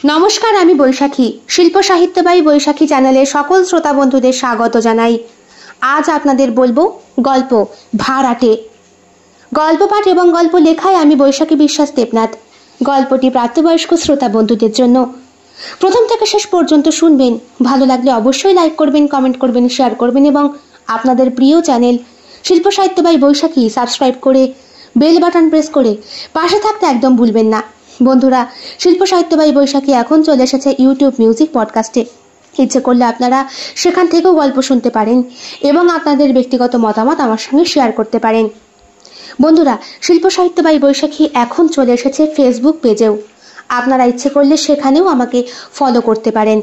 নমস্কার, আমি বৈশাখী। শিল্প সাহিত্যবাহী বৈশাখী চ্যানেলে সকল শ্রোতা বন্ধুদের স্বাগত জানাই। আজ আপনাদের বলবো গল্প ভাড়াটে। গল্প পাঠ এবং গল্প লেখায় আমি বৈশাখী বিশ্বাস দেবনাথ। গল্পটি প্রাপ্তবয়স্ক শ্রোতা বন্ধুদের জন্য। প্রথম থেকে শেষ পর্যন্ত শুনবেন। ভালো লাগলে অবশ্যই লাইক করবেন, কমেন্ট করবেন, শেয়ার করবেন এবং আপনাদের প্রিয় চ্যানেল শিল্প সাহিত্যবাহী বৈশাখী সাবস্ক্রাইব করে বেল বাটন প্রেস করে পাশে থাকতে একদম ভুলবেন না। বন্ধুরা, শিল্প সাহিত্যবাহী বৈশাখী এখন চলে এসেছে ইউটিউব মিউজিক পডকাস্টে। ইচ্ছে করলে আপনারা সেখান থেকেও গল্প শুনতে পারেন এবং আপনাদের ব্যক্তিগত মতামত আমার সঙ্গে শেয়ার করতে পারেন। বন্ধুরা, শিল্প সাহিত্যবাহী বৈশাখী এখন চলে এসেছে ফেসবুক পেজেও। আপনারা ইচ্ছে করলে সেখানেও আমাকে ফলো করতে পারেন।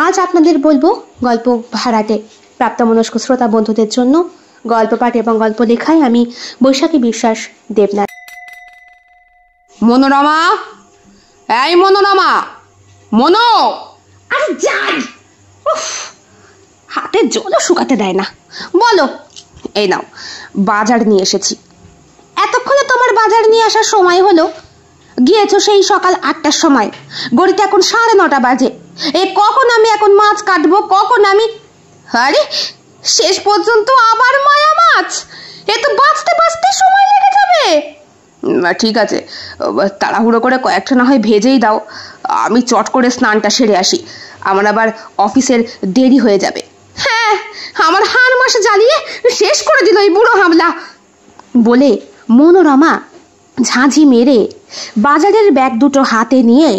আজ আপনাদের বলবো গল্প ভাড়াটে। প্রাপ্তমনস্ক শ্রোতা বন্ধুদের জন্য গল্প পাঠ এবং গল্প লেখায় আমি বৈশাখী বিশ্বাস দেবনাথ। মনোরমা, এই মনোরমা, মনো! আরে যাই, হাতে জলও শুকাতে দেয় না। বলো। এই নাও, বাজার নিয়ে এসেছি। এতক্ষণে তোমার বাজার নিয়ে আসার সময় হলো? গিয়েছো সেই সকাল 8টার সময়, গড়িতে এখন 9:30 বাজে। কখন আমি এখন মাছ কাটবো, কখন আমি... আরে শেষ পর্যন্ত আবার মায়া মাছ! এ তো বাঁচতে বাঁচতে সময় লেগে যাবে। ঠিক আছে, তাড়াহুড়ো করে কয়েকটা না হয় ভেজেই দাও। আমি চট করে স্নানটা সেরে আসি, আমার আবার অফিসের দেরি হয়ে যাবে। হ্যাঁ, আমার হাড় মাসে জ্বালিয়ে শেষ করে দিল এই বুড়ো হামলা। বলে মনোরমা ঝাঁঝি মেরে বাজারের ব্যাগ দুটো হাতে নিয়ে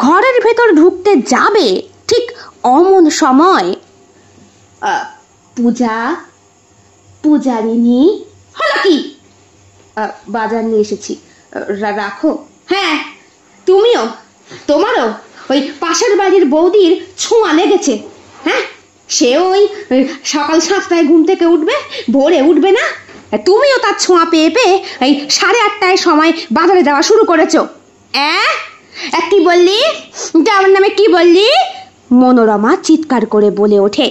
ঘরের ভেতর ঢুকতে যাবে, ঠিক অমন সময় পূজারিনী হলো কি? বাজার নিয়ে এসেছি, রাখো। হ্যাঁ, তুমিও, তোমারও ওই পাশের বাড়ির বৌদির ছোঁয়া লেগেছে। হ্যাঁ, সে ওই সকাল 7টায় ঘুম থেকে উঠবে, ভোরে উঠবে না। তুমিও তার ছোঁয়া পেয়ে পেয়ে এই 8:30টায় সময় বাজারে যাওয়া শুরু করেছো। কি বললি? আমার নামে কি বললি? মনোরমা চিৎকার করে বলে ওঠে।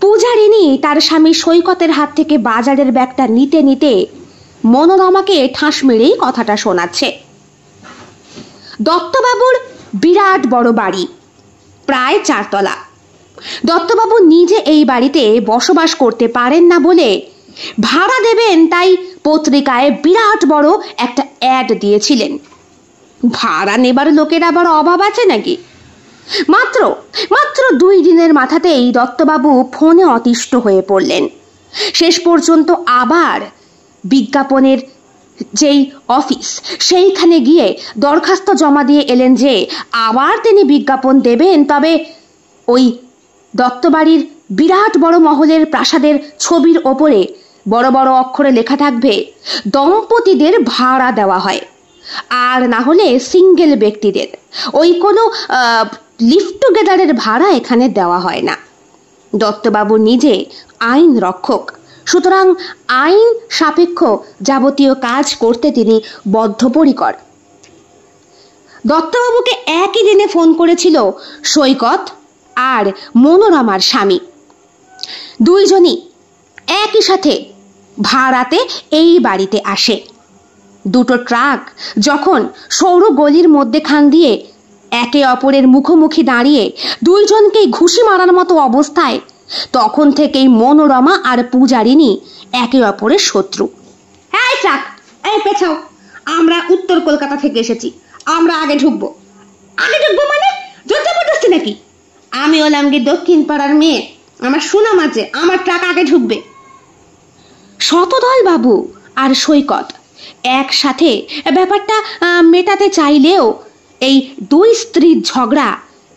পূজারিনী তার স্বামী সৈকতের হাত থেকে বাজারের ব্যাগটা নিতে নিতে মনোরমাকে ঠাঁস মেরেই কথাটা শোনাচ্ছে। দত্তবাবুর বিরাট বড় বাড়ি, প্রায় 4 তলা। দত্তবাবু নিজে এই বাড়িতে বসবাস করতে পারেন না বলে ভাড়া দেবেন, তাই পত্রিকায় বিরাট বড় একটা অ্যাড দিয়েছিলেন। ভাড়া নেবার লোকের আবার অভাব আছে নাকি? মাত্র 2 দিনের মাথাতেই দত্তবাবু ফোনে অতিষ্ঠ হয়ে পড়লেন। শেষ পর্যন্ত আবার বিজ্ঞাপনের যেই অফিস, সেইখানে গিয়ে দরখাস্ত জমা দিয়ে এলেন যে আবার তিনি বিজ্ঞাপন দেবেন, তবে ওই দত্তবাড়ির বিরাট বড় মহলের প্রাসাদের ছবির ওপরে বড় বড় অক্ষরে লেখা থাকবে দম্পতিদের ভাড়া দেওয়া হয়, আর না হলে সিঙ্গেল ব্যক্তিদের। ওই কোনো লিভ টুগেদারের ভাড়া এখানে দেওয়া হয় না। দত্তবাবু নিজে আইন রক্ষক, সুতরাং আইন সাপেক্ষ যাবতীয় কাজ করতে তিনি বদ্ধপরিকর। দত্তবাবুকে একই দিনে ফোন করেছিল সৈকত আর মনোরমার স্বামী। দুইজনই একই সাথে ভাড়াতে এই বাড়িতে আসে। দুটো ট্রাক যখন সৌর গলির মধ্যেখান দিয়ে একে অপরের মুখোমুখি দাঁড়িয়ে দুইজনকেই ঘুষি মারার মতো অবস্থায়, তখন থেকেই মনোরমা আর পূজারিনী একে অপরের শত্রু। এই ট্রাক, এই পেছাও, আমরা উত্তর কলকাতা থেকে এসেছি, আমরা আগে ঢুকবো। আগে ঢুকবো মানে জোর জবরদস্তি নাকি? আমি হলাম কি দক্ষিণ পাড়ার মেয়ে, আমার সুনাম আছে, আমার ট্রাক আগে ঢুকবে। শতদল বাবু আর সৈকত একসাথে ব্যাপারটা মেটাতে চাইলেও এই 2 স্ত্রীর ঝগড়া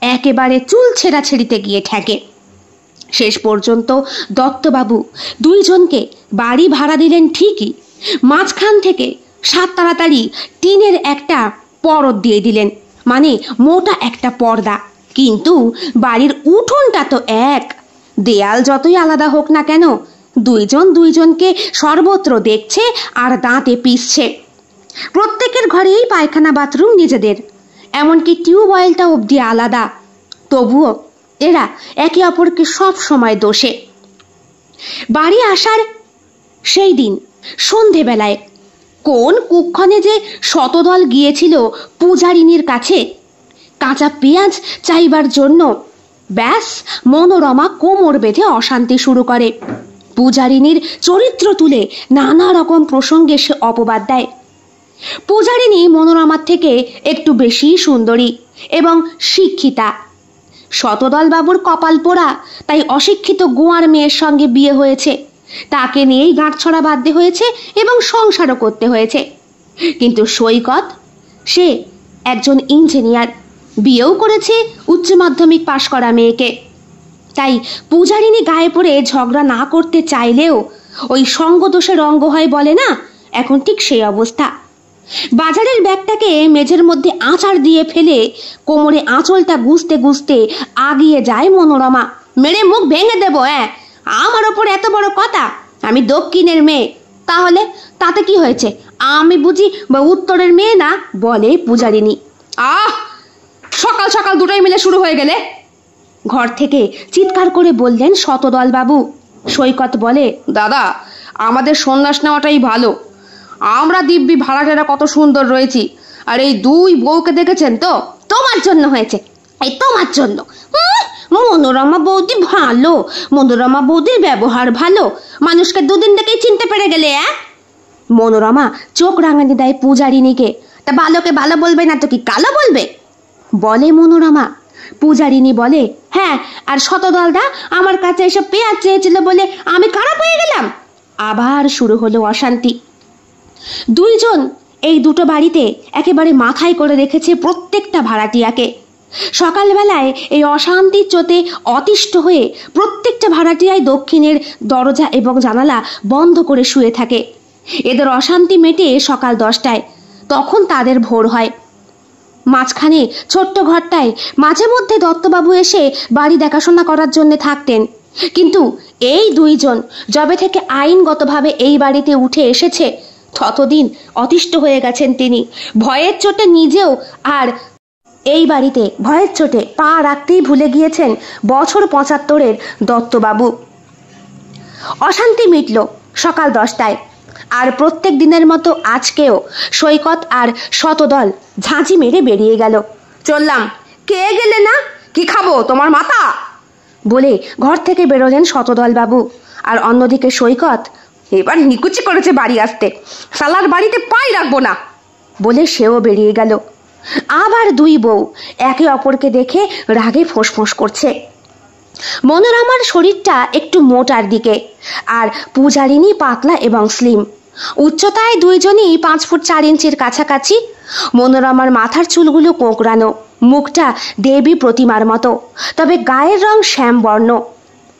একেবারে চুল ছেঁড়াছেড়িতে গিয়ে ঠেকে। শেষ পর্যন্ত দত্তবাবু দুইজনকে বাড়ি ভাড়া দিলেন ঠিকই, মাঝখান থেকে 7 তাড়াতাড়ি টিনের একটা পরদ দিয়ে দিলেন, মানে মোটা একটা পর্দা। কিন্তু বাড়ির উঠোনটা তো এক, দেয়াল যতই আলাদা হোক না কেন, দুইজন দুইজনকে সর্বত্র দেখছে আর দাঁতে পিষছে। প্রত্যেকের ঘরেই পায়খানা বাথরুম নিজেদের, এমনকি টিউবওয়েলটা অবধি আলাদা। তবুও এরা একে অপরকে সব সময় দোষে। বাড়ি আসার সেই দিন সন্ধেবেলায় কোন কুক্ষণে যে শতদল গিয়েছিল পূজারিনীর কাছে, কাঁচা পেঁয়াজ চাইবার জন্য ব্যাস মনোরমা কোমর বেঁধে অশান্তি শুরু করে। পূজারিনীর চরিত্র তুলে নানা রকম প্রসঙ্গে সে অপবাদ দেয়। পূজারিনী মনোরমার থেকে একটু বেশি সুন্দরী এবং শিক্ষিতা। শতদল বাবুর কপাল পোড়া, তাই অশিক্ষিত গোয়ার মেয়ের সঙ্গে বিয়ে হয়েছে। তাকে নিয়েই গাঁটছড়া বাঁধতে হয়েছে এবং সংসারও করতে হয়েছে। কিন্তু সৈকত সে একজন ইঞ্জিনিয়ার, বিয়েও করেছে উচ্চ মাধ্যমিক পাশ করা মেয়েকে। তাই পূজারিনী গায়ে পড়ে ঝগড়া না করতে চাইলেও ওই সঙ্গদোষে রঙ্গ হয় বলে না, এখন ঠিক সেই অবস্থা। বাজারের ব্যাগটাকে মেঝের মধ্যে আঁচাড় দিয়ে ফেলে কোমরে আঁচলটা গুজতে গুজতে আগিয়ে যায় মনোরমা। মেরে মুখ ভেঙে দেবো। আমার ওপর এত বড় কথা? আমি দক্ষিণের মেয়ে, তাহলে তাতে কি হয়েছে? আমি বুঝি উত্তরের মেয়ে না? বলে পূজারিনী। সকাল সকাল দুটোই মিলে শুরু হয়ে গেলে, ঘর থেকে চিৎকার করে বললেন শতদল বাবু। সৈকত বলে, দাদা আমাদের সন্ন্যাস নেওয়াটাই ভালো। আমরা দিব্যি ভাড়াটেরা কত সুন্দর রয়েছি, আর এই দুই বউকে দেখেছেন তো? তোমার জন্য হয়েছে, এই তোমার জন্য। মনোরমা বৌদি ভালো, মনোরমা বৌদির ব্যবহার ভালো, মানুষকে দুদিন থেকেই চিনতে পেরে গেলে। মনোরমা চোখ রাঙানি দেয় পূজারিনীকে। তা ভালোকে ভালো বলবে না তো কি কালো বলবে? বলে মনোরমা। পূজারিনী বলে, হ্যাঁ, আর শতদলদা আমার কাছে এসব পেঁয়াজ চেয়েছিল বলে আমি খারাপ হয়ে গেলাম। আবার শুরু হলো অশান্তি। দুইজন এই দুটো বাড়িতে একেবারে মাথায় করে রেখেছে প্রত্যেকটা ভাড়াটিয়াকে। সকালবেলায় এই অশান্তির চোতে অতিষ্ঠ হয়ে প্রত্যেকটা ভাড়াটিয়াই দক্ষিণের দরজা এবং জানালা বন্ধ করে শুয়ে থাকে। এদের অশান্তি মেটে সকাল 10টায়, তখন তাদের ভোর হয়। মাঝখানে ছোট্ট ঘরটায় মাঝে মধ্যে দত্তবাবু এসে বাড়ি দেখাশোনা করার জন্য থাকতেন। কিন্তু এই দুইজন যবে থেকে আইনগতভাবে এই বাড়িতে উঠে এসেছে ততদিন অতিষ্ঠ হয়ে গেছেন তিনি। ভয়ের চোটে নিজেও আর এই বাড়িতে ভয়ের চোটে পা রাখতেই ভুলে গিয়েছেন বছর 75-এর দত্তবাবু। অশান্তি মিটল সকাল 10টায়। আর প্রত্যেক দিনের মতো আজকেও সৈকত আর শতদল ঝাঁঝি মেরে বেরিয়ে গেল। চললাম। কে গেলে না? কি খাবো, তোমার মাথা? বলে ঘর থেকে বেরোলেন শতদল বাবু। আর অন্যদিকে সৈকত, এবার নিকুচি করেছে বাড়ি আসতে, শালার বাড়িতে পাই রাখবো না বলে সেও বেরিয়ে গেল। আবার দুই বউ একে অপরকে দেখে রাগে ফোঁস করছে। মনোরমার শরীরটা একটু মোটার দিকে, আর পূজারিনী পাতলা এবং স্লিম। উচ্চতায় দুইজনই 5 ফুট 4 ইঞ্চির কাছাকাছি। মনোরমার মাথার চুলগুলো কোঁকড়ানো, মুখটা দেবী প্রতিমার মতো, তবে গায়ের রং শ্যামবর্ণ।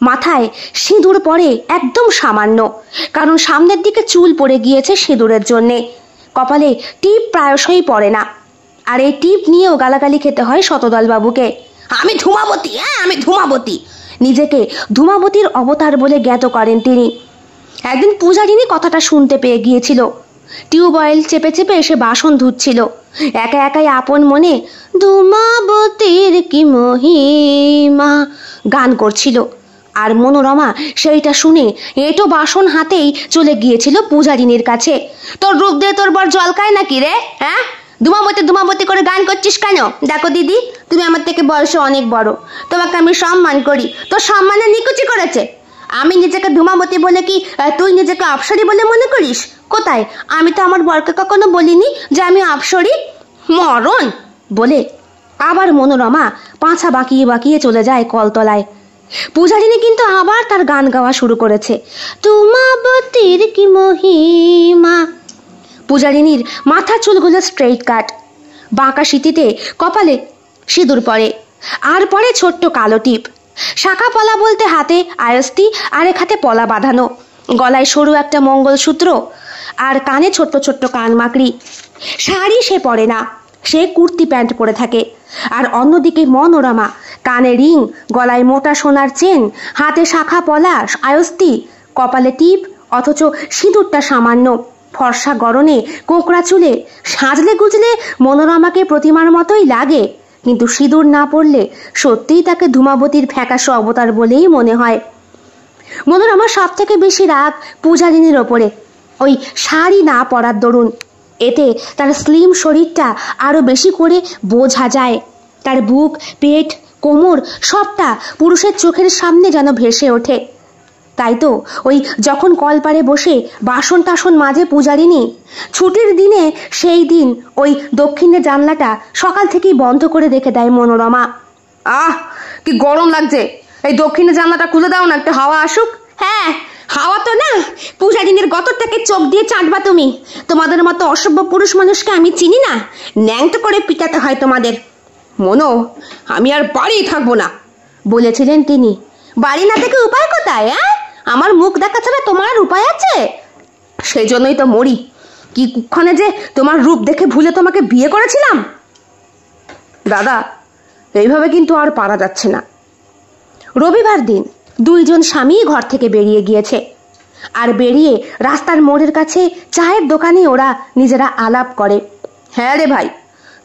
মাথায় সিঁদুর পরে একদম সামান্য, কারণ সামনের দিকে চুল পড়ে গিয়েছে সিঁদুরের জন্যে। কপালে টিপ প্রায়শই পড়ে না, আর এই টিপ নিয়েও গালাগালি খেতে হয় শতদল বাবুকে। আমি ধূমাবতী, আমি ধূমাবতী। নিজেকে ধূমাবতীর অবতার বলে জ্ঞাত করেন তিনি। একদিন পূজারিনী কথাটা শুনতে পেয়ে গিয়েছিল। টিউবওয়েল চেপে চেপে এসে বাসন ধুচ্ছিল। একা একাই আপন মনে ধূমাবতীর কি মহিমা গান করছিল। আর মনোরমা সেইটা শুনে এটো বাসন হাতেই চলে গিয়েছিল পূজারিনীর কাছে। তোর রূপ দিয়ে তোর বর জলকায় নাকি রে? ধূমাবতী ধূমাবতী করে গান করছিস কেন? দেখো দিদি, তুমি আমার থেকে বয়সে অনেক বড়, তোমাকে আমি সম্মান করি, তোর সম্মানে নিকুচি করেছে। আমি নিজেকে ধূমাবতী বলে কি তুই নিজেকে অপ্সরী বলে মনে করিস? কোথায়? আমি তো আমার বরকে কখনো বলিনি যে আমি অপ্সরী। মরণ বলে আবার মনোরমা পাছা বাঁকিয়ে বাঁকিয়ে চলে যায় কলতলায়। পূজারিনী কিন্তু আবার তার গান গাওয়া শুরু করেছে, ধূমাবতীর কি মহিমা। পূজারিনীর মাথার চুলগুলো স্ট্রেইট কাট, বাঁকা সিঁথিতে কপালে সিঁদুর পরে, আর পরে ছোট্ট কালো টিপ। শাখা পলা বলতে হাতে আয়স্তি, আরেক হাতে পলা বাঁধানো, গলায় সরু একটা মঙ্গলসূত্র, আর কানে ছোট্ট ছোট্ট কান মাকড়ি। শাড়ি সে পরে না, সে কুর্তি প্যান্ট পরে থাকে। আর অন্যদিকে মনোরমা কানে রিং, গলায় মোটা সোনার চেন, হাতে শাখা পলা আয়স্তি, কপালে টিপ, অথচ সিঁদুরটা সামান্য। ফর্সা গরনে কোঁকড়া চুলে সাজলে গুজলে মনোরমাকে প্রতিমার মতোই লাগে, কিন্তু সিঁদুর না পড়লে সত্যিই তাকে ধূমাবতীর ফ্যাকাশে অবতার বলেই মনে হয়। মনোরমার সব থেকে বেশি রাগ পূজারিনীর ওপরে, ওই শাড়ি না পরার দরুন। এতে তার স্লিম শরীরটা আরো বেশি করে বোঝা যায়। তার বুক, পেট, কোমর সবটা পুরুষের চোখের সামনে যেন ভেসে ওঠে। তাই তো ওই যখন কলপারে বসে বাসন টাসন মাজে পূজারিনী, ছুটির দিনে সেই দিন ওই দক্ষিণের জানলাটা সকাল থেকেই বন্ধ করে রেখে দেয় মনোরমা। কি গরম লাগছে, এই দক্ষিণের জানলাটা খুলে দাও না, একটু হাওয়া আসুক। হ্যাঁ, হাওয়া তো না, পূজারিনীর গতরটাকে চোখ দিয়ে চাটবা তুমি। তোমাদের মতো অসভ্য পুরুষ মানুষকে আমি চিনি না, ন্যাংটো করে পিটাতে হয় তোমাদের। মনো, আমি আর বাড়ি থাকবো না বলেছিলেন তিনি। বাড়ি না থেকে উপায় কোথায়? আমার মুখ দেখা ছাড়া তোমার আর উপায় আছে? সেই জন্যই তো মরি। কি কুক্ষণে যে তোমার রূপ দেখে ভুলে তোমাকে বিয়ে করেছিলাম। দাদা, এইভাবে কিন্তু আর পারা যাচ্ছে না। রবিবার দিন দুইজন স্বামী ঘর থেকে বেরিয়ে গিয়েছে, আর বেরিয়ে রাস্তার মোড়ের কাছে চায়ের দোকানে ওরা নিজেরা আলাপ করে। হ্যাঁ রে ভাই,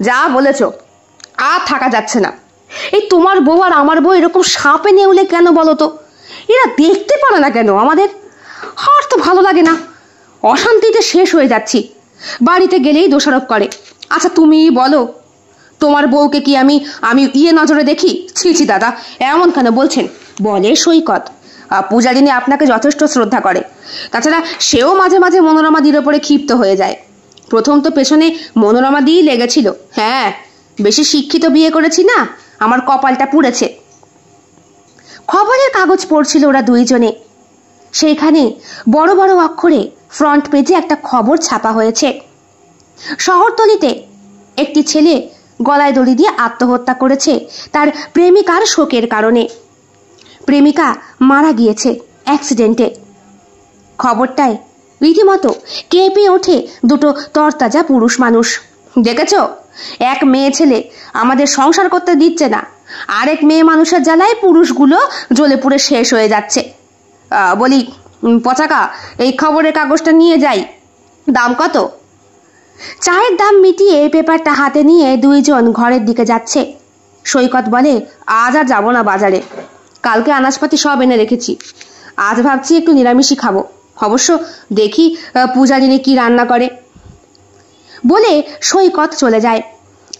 যা বলেছ, আর থাকা যাচ্ছে না। এই তোমার বউ আর আমার বউ এরকম সাপে নেউলে কেন বলো তো? এরা দেখতে পারে না কেন আমাদের? আর তো ভালো লাগে না, অশান্তিতে শেষ হয়ে যাচ্ছি। বাড়িতে গেলেই দোষারোপ করে। আচ্ছা তুমি বলো, তোমার বউকে কি আমি আমি নজরে দেখি? ছি দাদা, এমন কেন বলছেন? বলে সৈকত, পূজারিনী আপনাকে যথেষ্ট শ্রদ্ধা করে। তাছাড়া সেও মাঝে মাঝে মনোরমা দির ওপরে ক্ষিপ্ত হয়ে যায়। প্রথম তো পেছনে মনোরমা দিই লেগেছিল। হ্যাঁ, বেশি শিক্ষিত বিয়ে করেছি না, আমার কপালটা পুড়েছে। খবরের কাগজ পড়ছিল ওরা দুইজনে। সেইখানে বড় বড় অক্ষরে ফ্রন্ট পেজে একটা খবর ছাপা হয়েছে। শহরতলিতে একটি ছেলে গলায় দড়ি দিয়ে আত্মহত্যা করেছে তার প্রেমিকার শোকের কারণে। প্রেমিকা মারা গিয়েছে অ্যাক্সিডেন্টে। খবরটায় রীতিমতো কেঁপে ওঠে দুটো তরতাজা পুরুষ মানুষ। দেখেছ, এক মেয়ে ছেলে আমাদের সংসার করতে দিচ্ছে না, আরেক মেয়ে মানুষের জ্বালায় পুরুষগুলো জ্বলে পুড়ে শেষ হয়ে যাচ্ছে। বলি পচাকা, এই খবরের কাগজটা নিয়ে যাই। দাম কত? চায়ের দাম মিটিয়ে পেপারটা হাতে নিয়ে দুইজন ঘরের দিকে যাচ্ছে। সৈকত বলে, আজ আর যাবো না বাজারে, কালকে আনাজপাতি সব এনে রেখেছি। আজ ভাবছি একটু নিরামিষই খাবো। অবশ্য দেখি পূজারিনী কি রান্না করে। বলে সৈকত চলে যায়।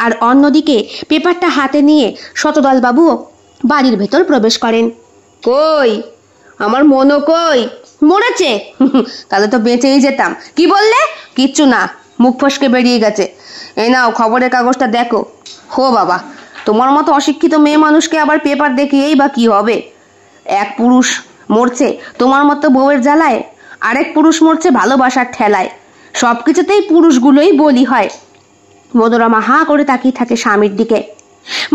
আর অন্যদিকে পেপারটা হাতে নিয়ে শতদল বাবুও বাড়ির ভেতর প্রবেশ করেন। কই আমার মনো, কই? মরেছে? তাহলে তো বেঁচেই যেতাম। কি বললে? কিচ্ছু না, মুখ ফসকে বেরিয়ে গেছে। এই নাও খবরের কাগজটা দেখো। হো বাবা, তোমার মতো অশিক্ষিত মেয়ে মানুষকে আবার পেপার দেখিয়েই বা কি হবে? এক পুরুষ মরছে তোমার মতো বউয়ের জ্বালায়, আরেক পুরুষ মরছে ভালোবাসার ঠেলায়। সবকিছুতেই পুরুষগুলোই বলি হয়। মনোরমা হাঁ করে তাকিয়ে থাকে স্বামীর দিকে।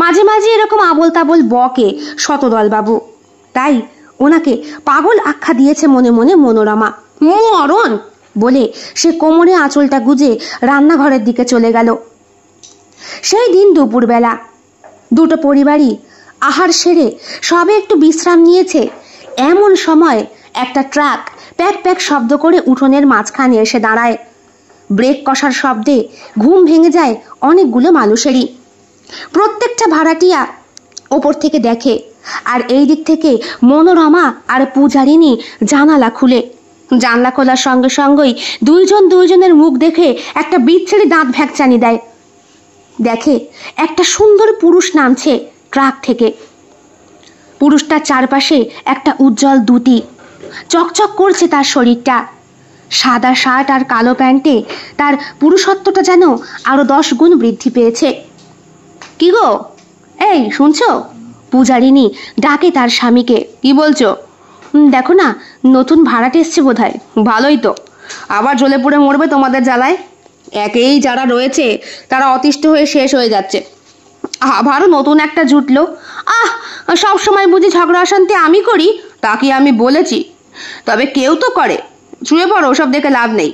মাঝে মাঝে এরকম আবোল তাবোল বকে শতদল বাবু, তাই ওনাকে পাগল আখ্যা দিয়েছে মনে মনে মনোরমা। মরণ বলে সে কোমরে আঁচলটা গুজে রান্নাঘরের দিকে চলে গেল। সেই দিন দুপুরবেলা দুটো পরিবারই আহার সেরে সবে একটু বিশ্রাম নিয়েছে। এমন সময় একটা ট্রাক প্যাক প্যাক শব্দ করে উঠোনের মাঝখানে এসে দাঁড়ায়। ব্রেক কষার শব্দে ঘুম ভেঙে যায় অনেকগুলো মানুষেরই। প্রত্যেকটা ভাড়াটিয়া ওপর থেকে দেখে, আর এই দিক থেকে মনোরমা আর পূজারিনী জানালা খুলে। জানলা খোলার সঙ্গে সঙ্গেই দুইজনের মুখ দেখে একটা বিচ্ছিরি দাঁত ভ্যাকচানি দেয়। দেখে একটা সুন্দর পুরুষ নামছে ট্রাক থেকে। পুরুষটার চারপাশে একটা উজ্জ্বল দুটি, চকচক করছে তার শরীরটা। সাদা শার্ট আর কালো প্যান্টে তার পুরুষত্বটা যেন আরো 10 গুণ বৃদ্ধি পেয়েছে। কি গো, এই শুনছো? পূজারিনী ডাকে তার স্বামীকে। কি বলছো? দেখো না, নতুন ভাড়াটে এসছে বোধহয়। ভালোই তো, আবার জ্বলে পুড়ে মরবে তোমাদের জ্বালায়। একেই যারা রয়েছে তারা অতিষ্ঠ হয়ে শেষ হয়ে যাচ্ছে, আবারও নতুন একটা জুটলো। সব সময় বুঝি ঝগড়া অশান্তি আমি করি? তা কি আমি বলেছি? তবে কেউ তো করে। শুয়ে পড়ো, ওসব দেখে লাভ নেই।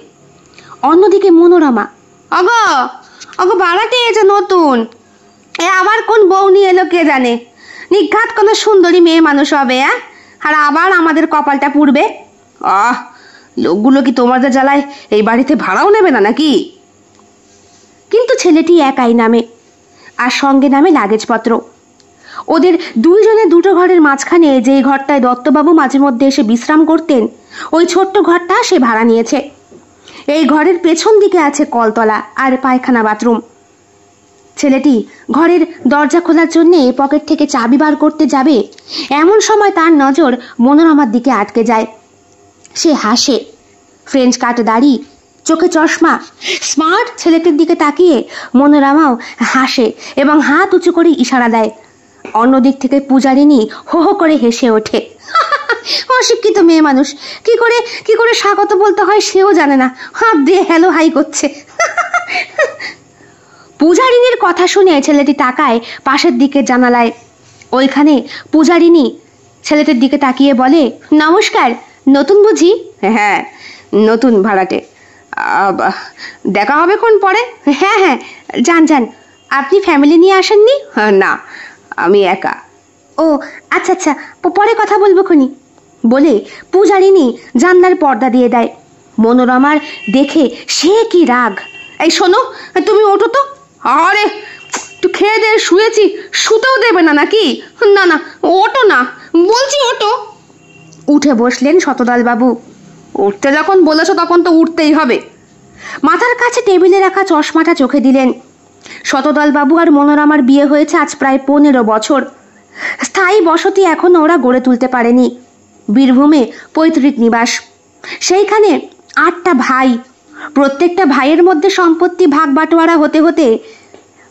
অন্যদিকে মনোরমা, অগো ভাড়াটে এসে নতুন, আবার কোন বউ নিয়ে এলো কে জানে। নিঘাত কোনো সুন্দরী মেয়ে মানুষ হবে, আর আবার আমাদের কপালটা পুড়বে। লোকগুলো কি তোমাদের জ্বালায় এই বাড়িতে ভাড়াও নেবে না নাকি? কিন্তু ছেলেটি একাই নামে, আর সঙ্গে নামে লাগেজপত্র। ওদের দুইজনে দুটো ঘরের মাঝখানে যেই ঘরটায় দত্তবাবু মাঝে মধ্যে এসে বিশ্রাম করতেন, ওই ছোট্ট ঘরটা সে ভাড়া নিয়েছে। এই ঘরের পেছন দিকে আছে কলতলা আর পায়খানা বাথরুম। ছেলেটি ঘরের দরজা খোলার জন্য পকেট থেকে চাবি বার করতে যাবে, এমন সময় তার নজর মনোরমার দিকে আটকে যায়। সে হাসে, ফ্রেঞ্চ কাট দাড়ি, চোখে চশমা, স্মার্ট ছেলেটির দিকে তাকিয়ে মনোরমাও হাসে এবং হাত উঁচু করে ইশারা দেয়। অন্যদিক থেকে পূজারিনী হো হো করে হেসে ওঠে। অশিক্ষিত মেয়ে মানুষ, কি করে স্বাগত বলতে হয় সেও জানে না, হাত দিয়ে হ্যালো হাই করছে। পূজারিনীর কথা শুনে ছেলেটি তাকায় পাশের দিকে জানালায়। ওইখানে পূজারিনী ছেলেটির দিকে তাকিয়ে বলে, নমস্কার, নতুন বুঝি? হ্যাঁ, নতুন ভাড়াটে। দেখা হবে কোন পরে? হ্যাঁ, যান। আপনি ফ্যামিলি নিয়ে আসেননি? না, আমি একা। ও আচ্ছা, পরে কথা বলবো খুনি বলে পূজারিনী জানলার পর্দা দিয়ে দেয়। মনোরমার দেখে সে কি রাগ। এই শোনো, তুমি ওঠো তো। আরে একটু খেয়ে দিয়ে শুয়েছি, শুতেও দেবে না নাকি? না, ওঠো না বলছি, ওঠো। উঠে বসলেন শতদল বাবু। উঠতে যখন বলেছো তখন তো উঠতেই হবে। মাথার কাছে টেবিলে রাখা চশমাটা চোখে দিলেন। শতদল বাবু আর মনোরমার বিয়ে হয়েছে আজ প্রায় 15 বছর। স্থায়ী বসতি এখনো ওরা গড়ে তুলতে পারেনি। বীরভূমে পৈতৃক নিবাস, সেইখানে 8টা ভাই। প্রত্যেকটা ভাইয়ের মধ্যে সম্পত্তি ভাগ বাটোয়ারা হতে হতে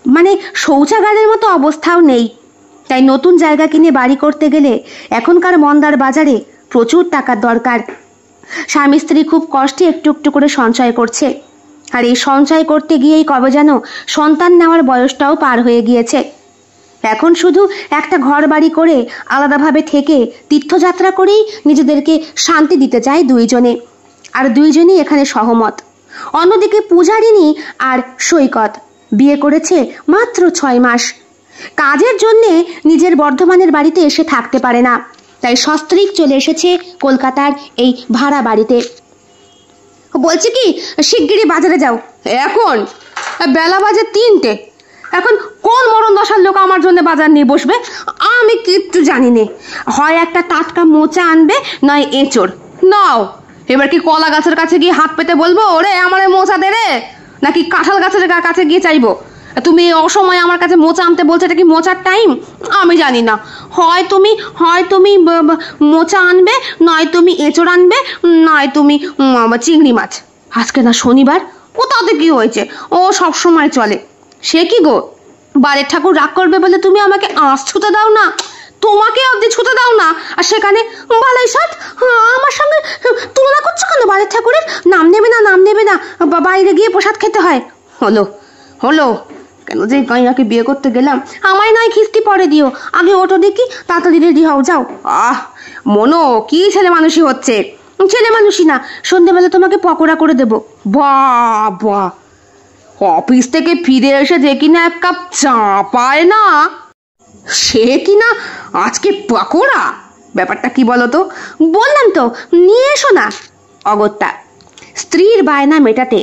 মানে শৌচাগারের মতো অবস্থাও নেই। তাই নতুন জায়গা কিনে বাড়ি করতে গেলে এখনকার মন্দার বাজারে প্রচুর টাকার দরকার। স্বামী স্ত্রী খুব কষ্টে একটু একটু করে সঞ্চয় করছে, আর এই সঞ্চয় করতে গিয়েই কবে যেন সন্তান নেওয়ার বয়সটাও পার হয়ে গিয়েছে। এখন শুধু একটা ঘর বাড়ি করে আলাদাভাবে থেকে তীর্থযাত্রা করেই নিজেদেরকে শান্তি দিতে চায় দুইজনে, আর দুইজনই এখানে সহমত। অন্যদিকে পূজারিনী আর সৈকত বিয়ে করেছে মাত্র 6 মাস। কাজের জন্যে নিজের বর্ধমানের বাড়িতে এসে থাকতে পারে না, তাই সস্ত্রীক চলে এসেছে কলকাতার এই ভাড়া বাড়িতে। বলছি কি, শিগগিরই বাজারে যাও। এখন বেলা বাজে 3টে, এখন কোন মরণ দশার লোক আমার জন্য বাজার নিয়ে বসবে? আমি কিচ্ছু জানি না। হয় একটা টাটকা মোচা আনবে, নয় এঁচড়। নাও, এবার কি কলা গাছের কাছে গিয়ে হাত পেতে বলবো ওরে আমার মোচা দে রে, নাকি কাঁঠাল গাছের কাছে গিয়ে চাইবো? তুমি অসময়ে আমার কাছে মোচা আনতে বলছো, এটা কি মোচার টাইম? আমি জানি না। হয় তুমি মোচা আনবে, নয় তুমি এঁচড় আনবে, নয় তুমি চিংড়ি মাছ। আজকে না শনিবার? ও তাতে কি হয়েছে, ও সব সময় চলে। সে কি গো, বাড়ির ঠাকুর রাগ করবে বলে তুমি আমাকে আঁশ ছুতে দাও না, তোমাকে অবধি ছুতে দাও না, আর সেখানে বালাই সাত আমার সঙ্গে তুলনা করছো কেন? বাড়ির ঠাকুরের নাম নেবে না, বাইরে গিয়ে প্রসাদ খেতে হয়। হলো কেন যে কাইয়াকে বিয়ে করতে গেলাম। আমায় নয় খিস্তি পরে দিও, আগে ওটো দেখি, তাড়াতাড়ি রেডি হও, যাও। মনো, কি ছেলে মানুষই হচ্ছে? ছেলে মানুষই না, সন্ধ্যেবেলা তোমাকে পকোড়া করে দেবো। বাবা, অফিস থেকে ফিরে এসে যে কিনা 1 কাপ চা পায় না, সে কিনা আজকে পকোড়া? ব্যাপারটা কি বলো তো? বললাম তো, নিয়ে এসো না। অগত্যা স্ত্রীর বায়না মেটাতে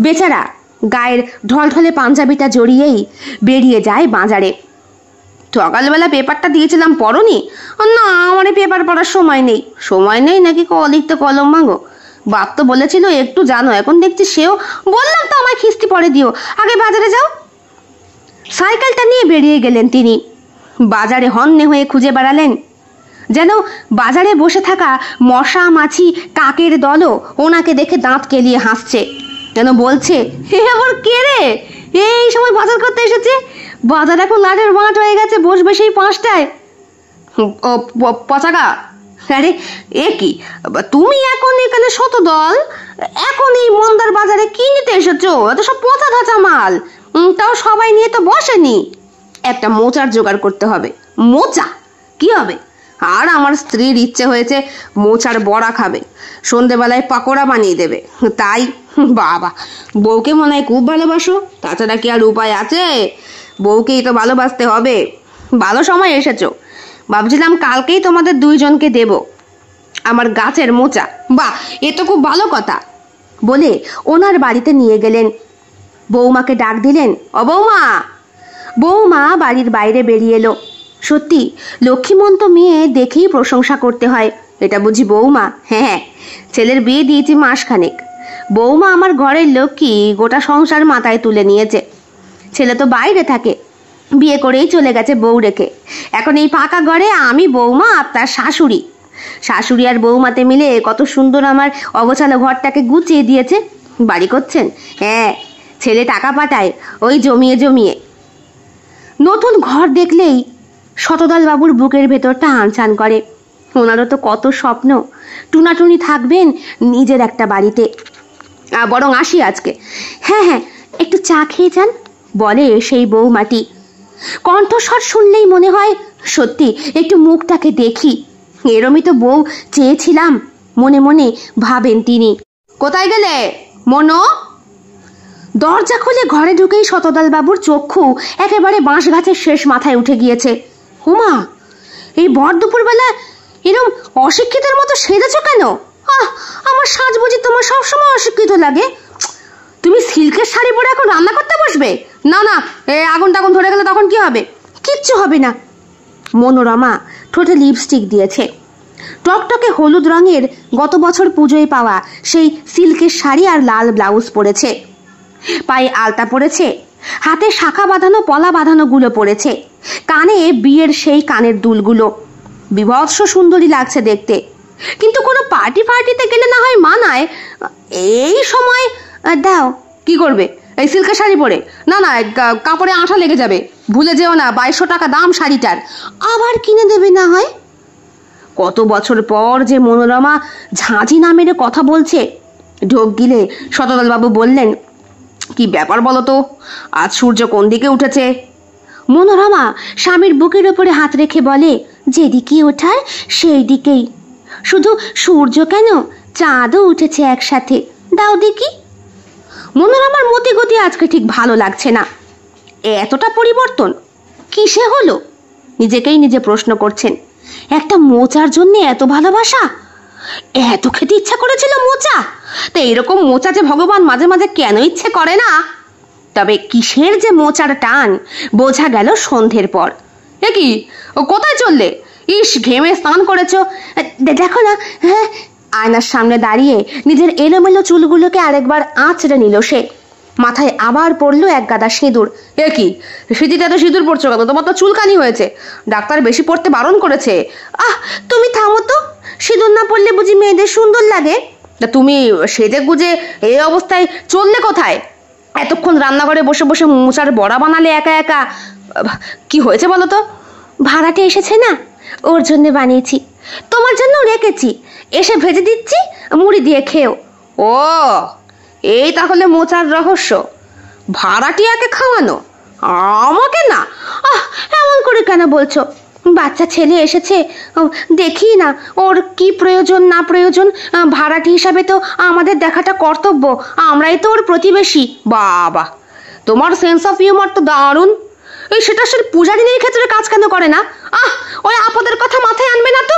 বেচারা গায়ের ঢলঢলে পাঞ্জাবিটা জড়িয়েই বেরিয়ে যায় বাজারে। সকালবেলা পেপারটা দিয়েছিলাম, পড়নি? না, আমার পেপার পড়ার সময় নেই। সময় নেই নাকি? লিখতে কলম ভাঙো? বাপ তো বলেছিল একটু জানো, এখন দেখছি সেও। বললাম তো আমায় খিস্তি পরে দিও, আগে বাজারে যাও। সাইকেলটা নিয়ে বেরিয়ে গেলেন তিনি। বাজারে হন্যে হয়ে খুঁজে বেড়ালেন, যেন বাজারে বসে থাকা মশা মাছি কাকের দলও ওনাকে দেখে দাঁত কেলিয়ে হাসছে, যেন বলছে, হে আবার কে রে, এই সময় বাজার করতে এসেছে? বাজার এখন লাটের মাঠ হয়ে গেছে, বসবে সেই 5টায়। পচাগা, আরে এ কি, তুমি এখন এখানে শতদল, এখন এই মন্দার বাজারে কি নিতে এসেছো? এত সব পচা ধাচা মাল, তাও সবাই নিয়ে তো বসেনি। একটা মোচার জোগাড় করতে হবে। মোচা কি হবে? আর আমার স্ত্রীর ইচ্ছে হয়েছে মোচার বড়া খাবে, সন্ধেবেলায় পাকোড়া বানিয়ে দেবে, তাই। বাবা, বউকে মনে হয় খুব ভালোবাসো, তাছাড়া কি আর উপায় আছে? বউকেই তো ভালোবাসতে হবে। ভালো সময় এসেছো, ভাবছিলাম কালকেই তোমাদের 2 জনকে দেব আমার গাছের মোচা। বাহ, এ তো খুব ভালো কথা বলে ওনার বাড়িতে নিয়ে গেলেন। বৌমাকে ডাক দিলেন, ও বৌমা। বৌমা বাড়ির বাইরে বেরিয়ে এলো। সত্যি লক্ষ্মীমন্ত মেয়ে দেখেই প্রশংসা করতে হয়। এটা বুঝি বৌমা? হ্যাঁ, ছেলের বিয়ে দিয়েছি মাসখানেক। বৌমা আমার ঘরের লক্ষ্মী, গোটা সংসার মাথায় তুলে নিয়েছে। ছেলে তো বাইরে থাকে, বিয়ে করেই চলে গেছে বউ রেখে। এখন এই ফাঁকা ঘরে আমি, বৌমা আর তার শাশুড়ি। শাশুড়ি আর বৌমাতে মিলে কত সুন্দর আমার অগোছালো ঘরটাকে গুছিয়ে দিয়েছে। বাড়ি করছেন? হ্যাঁ, ছেলে টাকা পাঠায় ওই জমিয়ে জমিয়ে। নতুন ঘর দেখলেই শতদল বাবুর বুকের ভেতরটা আনচান করে। ওনারও তো কত স্বপ্ন, টুনাটুনি থাকবেন নিজের একটা বাড়িতে। বরং আসি আজকে। হ্যাঁ হ্যাঁ, একটু চা খেয়ে যান, বলে সেই বৌমাটি। কণ্ঠস্বর শুনলেই মনে হয় সত্যি একটু মুখটাকে দেখি। এরমই তো বউ চেয়েছিলাম, মনে মনে ভাবেন তিনি। কোথায় গেলে মনো? দরজা খুলে ঘরে ঢুকেই শতদল বাবুর চক্ষু একেবারে বাঁশ গাছের শেষ মাথায় উঠে গিয়েছে। হুমা, এই ভর দুপুরবেলা এরম অশিক্ষিতের মতো সেজেছ কেন? আমার সাজ বুঝি তোমার সবসময় অশিক্ষিত লাগে? তুমি সিল্কের শাড়ি পরে এখন রান্না করতে বসবে? না না, আগুন টাগুন ধরে গেলে তখন কি হবে? কিচ্ছু হবে না। মনোরমা ঠোঁটে লিপস্টিক দিয়েছে, টকটকে হলুদ রঙের গত বছর পুজোয় পাওয়া সেই সিল্কের শাড়ি আর লাল ব্লাউজ পরেছে, পায়ে আলতা পরেছে, হাতে শাখা বাঁধানো পলা বাঁধানো গুলো পরেছে, কানে বিয়ের সেই কানের দুলগুলো। বিভৎস সুন্দরী লাগছে দেখতে, কিন্তু কোনো পার্টি ফার্টিতে গেলে না হয় মানায়। এই সময় দাও। কি করবে এই সিল্কের শাড়ি পরে? না না, কাপড়ে আঠা লেগে যাবে, ভুলে যেও না 2200 টাকা দাম শাড়িটার। আবার কিনে দেবে না হয়। কত বছর পর যে মনোরমা ঝাঁঝি না মেরে কথা বলছে। ঢোক গিলে শতদল বাবু বললেন, কি ব্যাপার বলো তো, আজ সূর্য কোন দিকে উঠেছে? মনোরমা স্বামীর বুকের ওপরে হাত রেখে বলে, যেদিকে ওঠার সেই দিকেই। শুধু সূর্য কেন, চাঁদও উঠেছে একসাথে, দাও দেখি। মনোরমার মতি গতি আজকে ঠিক ভালো লাগছে না। এতটা পরিবর্তন কিসে হলো? নিজেকেই নিজে প্রশ্ন করছেন। একটা মোচার জন্য এত ভালোবাসা, এত খেতে ইচ্ছা করেছিল মোচা। তো এরকম মোচা যে ভগবান মাঝে মাঝে কেন ইচ্ছে করে না? তবে কিসের যে মোচার টান বোঝা গেল সন্ধ্যের পর। এ কি, ও কোথায় চললে? ইস, ঘেমে স্নান করেছো, দেখো না। হ্যাঁ, আয়নার সামনে দাঁড়িয়ে নিজের এলোমেলো চুলগুলোকে আরেকবার আঁচড়ে নিল সে। মাথায় আবার পড়লো এক গাদা সিঁদুর। এ কি, সিঁথিতে এত সিঁদুর পড়ছো কেন? তোমার তো চুলকানি হয়েছে, ডাক্তার বেশি পড়তে বারণ করেছে। তুমি থামো তো, সিঁদুর না পড়লে বুঝি মেয়েদের সুন্দর লাগে? তা তুমি সেজে গুজে এই অবস্থায় চললে কোথায়? এতক্ষণ রান্নাঘরে বসে বসে মোচার বড়া বানালে একা একা। কি হয়েছে বলো তো? ভাড়াটে এসেছে না, ওর জন্য বানিয়েছি, তোমার জন্য রেখেছি, এসে ভেজে দিচ্ছি, মুড়ি দিয়ে খেও। ও, এই তাহলে মোচার রহস্য, ভাড়াটিয়াকে খাওয়ানো, আমাকে না? এমন করে কেন বলছো? বাচ্চা ছেলে এসেছে, দেখি না ওর কি প্রয়োজন না প্রয়োজন। ভাড়াটি হিসাবে তো আমাদের দেখাটা কর্তব্য, আমরাই তো ওর প্রতিবেশী। বাবা, তোমার সেন্স অফ হিউমার তো দারুণ। এই সেটা সে পূজারিনীর ক্ষেত্রে কাজ কেন করে না? ওই আপদের কথা মাথায় আনবে না তো,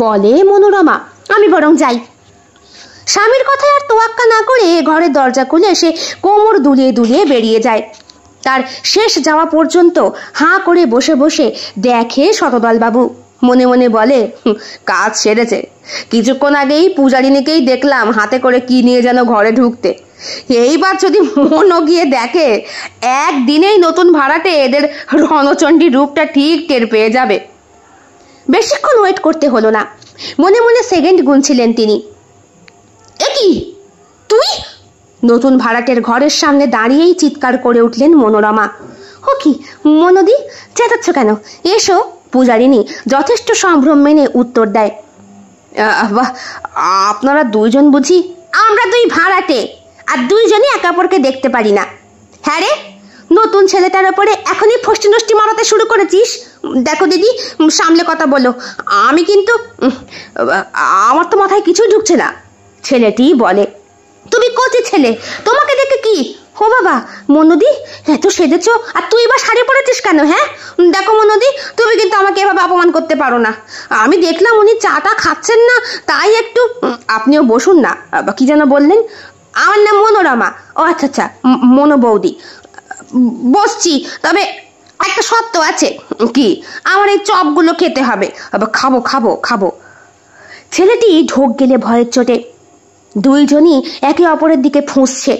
বলে মনোরমা। আমি বরং যাই। স্বামীর কথায় আর তোয়াক্কা না করে ঘরের দরজা খুলে সে কোমর দুলিয়ে দুলিয়ে বেরিয়ে যায়। তার শেষ যাওয়া পর্যন্ত হাঁ করে বসে বসে দেখে শতদল বাবু। মনে মনে বলে, কাজ সেরেছে। কিছুক্ষণ আগেই পূজারিনীকেই দেখলাম হাতে করে কি নিয়ে যেন ঘরে ঢুকতে। এইবার যদি মনও গিয়ে দেখে, একদিনেই নতুন ভাড়াটে এদের রণচণ্ডী রূপটা ঠিক টের পেয়ে যাবে। বেশিক্ষণ ওয়েট করতে হলো না, মনে মনে সেকেন্ড গুনছিলেন তিনি। এ কি, তুই? নতুন ভাড়াটের ঘরের সামনে দাঁড়িয়েই চিৎকার করে উঠলেন মনোরমা। ও কি মনোদি, চেঁচাচ্ছ কেন? এসো। পূজারিনী যথেষ্ট সম্ভ্রম মেনে উত্তর দেয়। আপনারা দুইজন বুঝি? আমরা দুই ভাড়াটে, আর দুইজনই একে অপরকে দেখতে পারি না। হ্যাঁ রে, নতুন ছেলেটার ওপরে এখনই ফষ্টি নষ্টি মারাতে শুরু করেছিস? দেখো দিদি, সামলে কথা বলো। আমি কিন্তু, আমার তো মাথায় কিছুই ঢুকছে না। ছেলেটি বলে। তুমি কচি ছেলে, তোমাকে দেখে কি? ও বাবা, মনোদি এত সেজেছ, আর তুই বা শাড়ি পরেছিস কেন? হ্যাঁ, দেখো মনোদি, তুমি কিন্তু আমাকে এভাবে অপমান করতে পারো না। আমি দেখলাম উনি চাটা খাচ্ছেন না, তাই একটু। আপনিও বসুন না। কি যেন বললেন? আমার নাম মনোরমা। ও আচ্ছা আচ্ছা, মনো বৌদি। বসছি, তবে একটা শর্ত আছে। কি? আমার এই চপগুলো খেতে হবে। খাবো খাবো খাবো। ছেলেটি ঢোক গেলে ভয়ের চোটে। দুইজনই একে অপরের দিকে ফুঁসছে।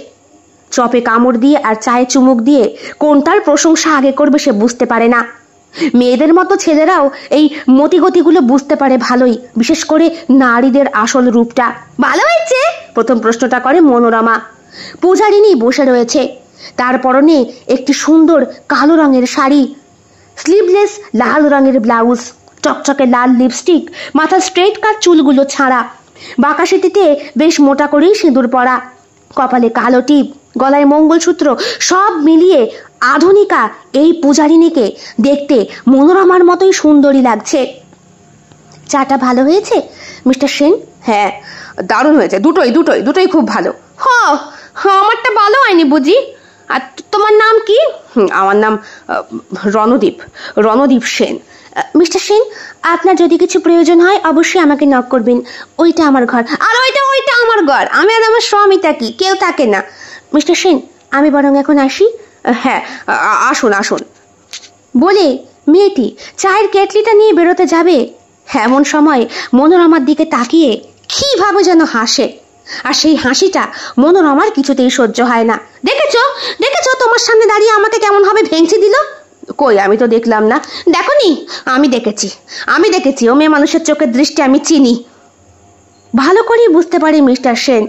চপে কামড় দিয়ে আর চায়ে চুমুক দিয়ে কোনটার প্রশংসা আগে করবে সে বুঝতে পারে না। মেয়েদের মতো ছেলেরাও এই মতিগতিগুলো বুঝতে পারে ভালোই, বিশেষ করে নারীদের আসল রূপটা। ভালো হয়েছে? প্রথম প্রশ্নটা করে মনোরমা। পূজারিনী বসে রয়েছে, তার পরনে একটি সুন্দর কালো রঙের শাড়ি, স্লিভলেস লাল রঙের ব্লাউজ, চকচকে লাল লিপস্টিক, মাথার স্ট্রেট কাট চুলগুলো ছাড়া, বাঁকাশিটিতে বেশ মোটা করেই সিঁদুর পরা, কপালে কালো টিপ, গলায় মঙ্গলসূত্র, সব মিলিয়ে আধুনিকা এই পূজারিনীকে দেখতে মনোরমার মতোই সুন্দরী লাগছে। চাটা ভালো হয়েছে মিস্টার সেন? হ্যাঁ, দারুণ হয়েছে, দুটোই খুব ভালো। হ্যাঁ, আমারটা ভালো হয়নি বুঝি। আর তোমার নাম কি? আমার নাম রণদীপ সেন। মিস্টার সেন, আপনার যদি কিছু প্রয়োজন হয় অবশ্যই আমাকে নক করবেন। ওইটা আমার ঘর। আর ওইটা আমার ঘর। আমি আর আমার স্বামীটা কি কেউ থাকে না। মিস্টার সেন, আমি বরং এখন আসি। হ্যাঁ, আসুন। বলে মেয়েটি চায়ের কেটলিটা নিয়ে বেরোতে যাবে, এমন সময় মনোরমার দিকে তাকিয়ে কিভাবে যেন হাসে, আর সেই হাসিটা মনোরমার কিছুতেই সহ্য হয় না। দেখেছো তোমার সামনে দাঁড়িয়ে আমাকে কেমন ভাবে ভেঙচি দিল? কই, আমি তো দেখলাম না। দেখোনি? আমি দেখেছি। ও মেয়ে মানুষের চোখের দৃষ্টি আমি চিনি। ভালো করেই বুঝতে পারি মিস্টার সেন,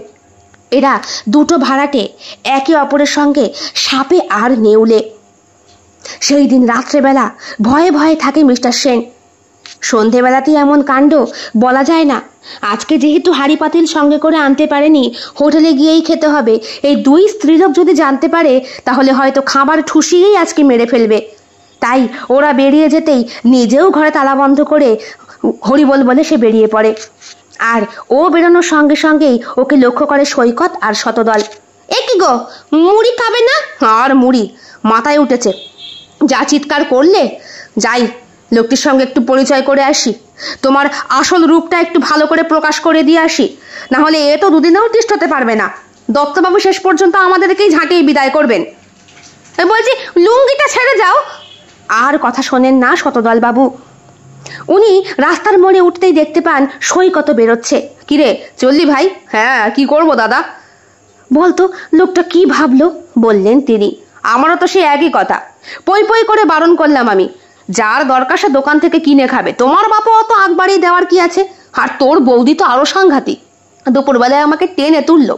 এরা দুটো ভাড়াটে একে অপরের সঙ্গে সাপে আর নেউলে। সেই দিন রাত্রেবেলা ভয়ে ভয়ে থাকে মিস্টার সেন। সন্ধেবেলাতেই এমন কাণ্ড বলা যায় না। আজকে যেহেতু হাঁড়ি পাতিল সঙ্গে করে আনতে পারেনি, হোটেলে গিয়েই খেতে হবে, এই দুই স্ত্রীলোক যদি জানতে পারে তাহলে হয়তো খাবার ঠুসিয়েই আজকে মেরে ফেলবে। তাই ওরা বেরিয়ে যেতেই নিজেও ঘরে তালা বন্ধ করে হরিবল বলে সে বেরিয়ে পড়ে। আর ও বেরোনোর সঙ্গে সঙ্গেই ওকে লক্ষ্য করে সৈকত আর শতদল। এ কি গো, মুড়ি খাবে না? আর মুড়ি মাথায় উঠেছে, যা চিৎকার করলে। যাই, লোকটির সঙ্গে একটু পরিচয় করে আসি, তোমার আসল রূপটা একটু ভালো করে প্রকাশ করে দিয়ে আসি, না হলে এ তো দুদিনেও তিষ্ঠতে পারবে না। দত্তবাবু শেষ পর্যন্ত আমাদেরকেই ঝাঁটিয়ে বিদায় করবেন। বলছি, লুঙ্গিটা ছেড়ে যাও। আর কথা শোনেন না শতদল বাবু। উনি রাস্তার মোড়ে উঠতেই দেখতে পান সৈকত বেরোচ্ছে। কিরে, চললি ভাই? হ্যাঁ, কি করব দাদা? বলতো লোকটা কি ভাবলো, বললেন তিনি। আমারও তো সেই একই কথা। পই করে বারণ করলাম আমি। যার দরকার সে দোকান থেকে কিনে খাবে, তোমার বাপু অত আগ বাড়িয়ে দেওয়ার কি আছে? আর তোর বৌদি তো আরো সাংঘাতিক। দুপুরবেলায় আমাকে টেনে তুললো,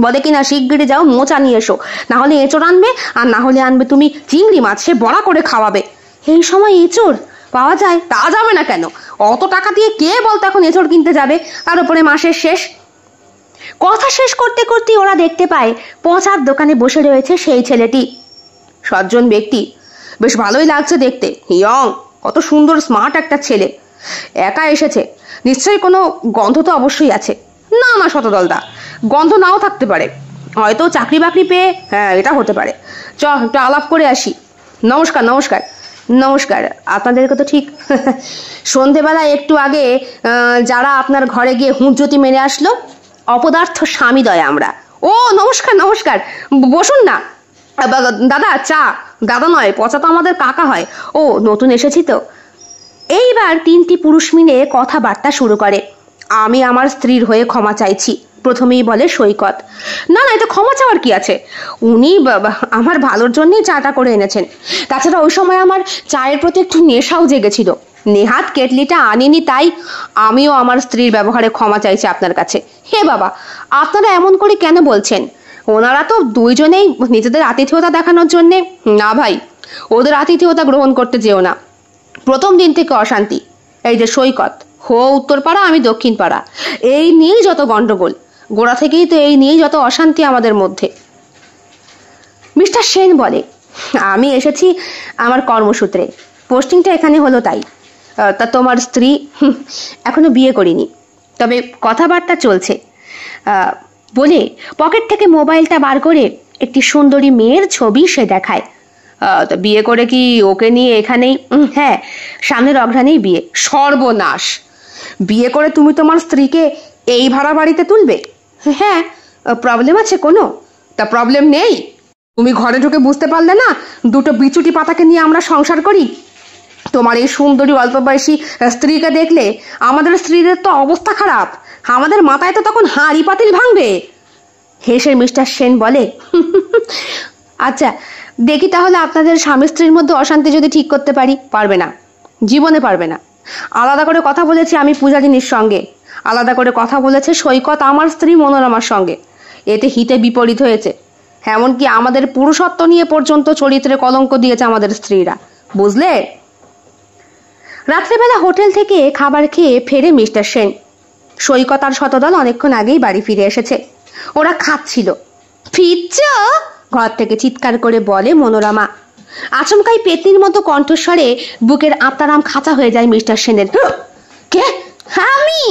বলে কিনা শিগগিরি যাও মোচা নিয়ে এসো, না হলে এঁচড় আনবে, আর না হলে আনবে তুমি চিংড়ি মাছ, সে বড়া করে খাওয়াবে। এই সময় এঁচড় পাওয়া যায়? তা যাবে না কেন? অত টাকা দিয়ে কে বলতো এখন এঁচড় কিনতে যাবে, তার উপরে মাসের শেষ। কথা শেষ করতে করতে ওরা দেখতে পায় পচার দোকানে বসে রয়েছে সেই ছেলেটি। সজ্জন ব্যক্তি, বেশ ভালোই লাগছে দেখতে, ইয়ং, কত সুন্দর স্মার্ট একটা ছেলে। একা এসেছে, নিশ্চয়ই কোনো গন্ধ তো অবশ্যই আছে। না শতদলদা, গন্ধ নাও থাকতে পারে, হয়তো চাকরি বাকরি পেয়ে, হ্যাঁ এটা হতে পারে। একটু আলাপ করে আসি। নমস্কার। আপনাদেরকে তো ঠিক সন্ধেবেলা একটু আগে যারা আপনার ঘরে গিয়ে হুঁজ্জতি মেরে আসলো, অপদার্থ স্বামীদয় আমরা। ও নমস্কার, বসুন না। দাদা চা? দাদা নয়, পচা তো আমাদের কাকা হয়। ও নতুন এসেছি তো। এইবার তিনটি পুরুষ মিলে কথাবার্তা শুরু করে। আমি আমার স্ত্রীর হয়ে ক্ষমা চাইছি, প্রথমেই বলে সৈকত। না, এটা ক্ষমা চাওয়ার কি আছে? উনি আমার ভালোর জন্যই চাটা করে এনেছেন। তাছাড়া ওই সময় আমার চায়ের প্রতি একটু নেশাও জেগেছিল, নেহাত কেটলিটা আনিনি, তাই আমিও আমার স্ত্রীর ব্যবহারে ক্ষমা চাইছি আপনার কাছে। হে বাবা, আপনারা এমন করে কেন বলছেন? ওনারা তো দুইজনেই নিজেদের আতিথেয়তা দেখানোর জন্যে। না ভাই, ওদের আতিথেয়তা গ্রহণ করতে যেও না। প্রথম দিন থেকে অশান্তি। এই যে সৈকত, উত্তরপাড়া, আমি দক্ষিণ পাড়া, এই নিয়েই যত গন্ডগোল। গোড়া থেকেই তো এই নিয়েই যত অশান্তি আমাদের মধ্যে। মিস্টার সেন বলে, আমি এসেছি আমার কর্মসূত্রে, পোস্টিংটা এখানে হলো তাই। তা তোমার স্ত্রী? এখনো বিয়ে করিনি, তবে কথাবার্তা চলছে বলে পকেট থেকে মোবাইলটা বার করে একটি সুন্দরী মেয়ের ছবি সে দেখায়। তা বিয়ে করে কি ওকে নিয়ে এখানেই? হ্যাঁ, সামনের অঘ্রাণেই বিয়ে। সর্বনাশ! বিয়ে করে তুমি তোমার স্ত্রীকে এই ভাড়া বাড়িতে তুলবে? হ্যাঁ, প্রবলেম আছে কোনো? তা প্রবলেম নেই। তুমি ঘরে ঢুকে বুঝতে পারলে না দুটো বিচুটি পাতাকে নিয়ে আমরা সংসার করি? তোমার এই সুন্দরী অল্প বয়সী স্ত্রীকে দেখলে আমাদের স্ত্রীদের তো অবস্থা খারাপ। আমাদের মাথায় তো তখন হাঁড়ি পাতিল ভাঙবে। হেসে মিস্টার সেন বলে, আচ্ছা দেখি তাহলে আপনাদের স্বামী স্ত্রীর মধ্যে অশান্তি যদি ঠিক করতে পারি। পারবে না, জীবনে পারবে না। আলাদা করে কথা বলেছি আমি পূজারিনীর সঙ্গে, আলাদা করে কথা বলেছে সৈকত আমার স্ত্রী মনোরমার সঙ্গে। এতে হিতে বিপরীত হয়েছে। এমনকি আমাদের পুরুষত্ব নিয়ে পর্যন্ত চরিত্রে কলঙ্ক দিয়েছে আমাদের স্ত্রীরা, বুঝলে? রাত্রেবেলা হোটেল থেকে খাবার খেয়ে ফেরে মিস্টার সেন। সৈকত আর শতদল অনেকক্ষণ আগেই বাড়ি ফিরে এসেছে। ওরা খাচ্ছিল। ফিরছ? ঘর থেকে চিৎকার করে বলে মনোরমা। আচমকাই পেতনির মতো কণ্ঠস্বরে বুকের আত্মারাম খাঁচা হয়ে যায় মিস্টার সেনের। কে? আমি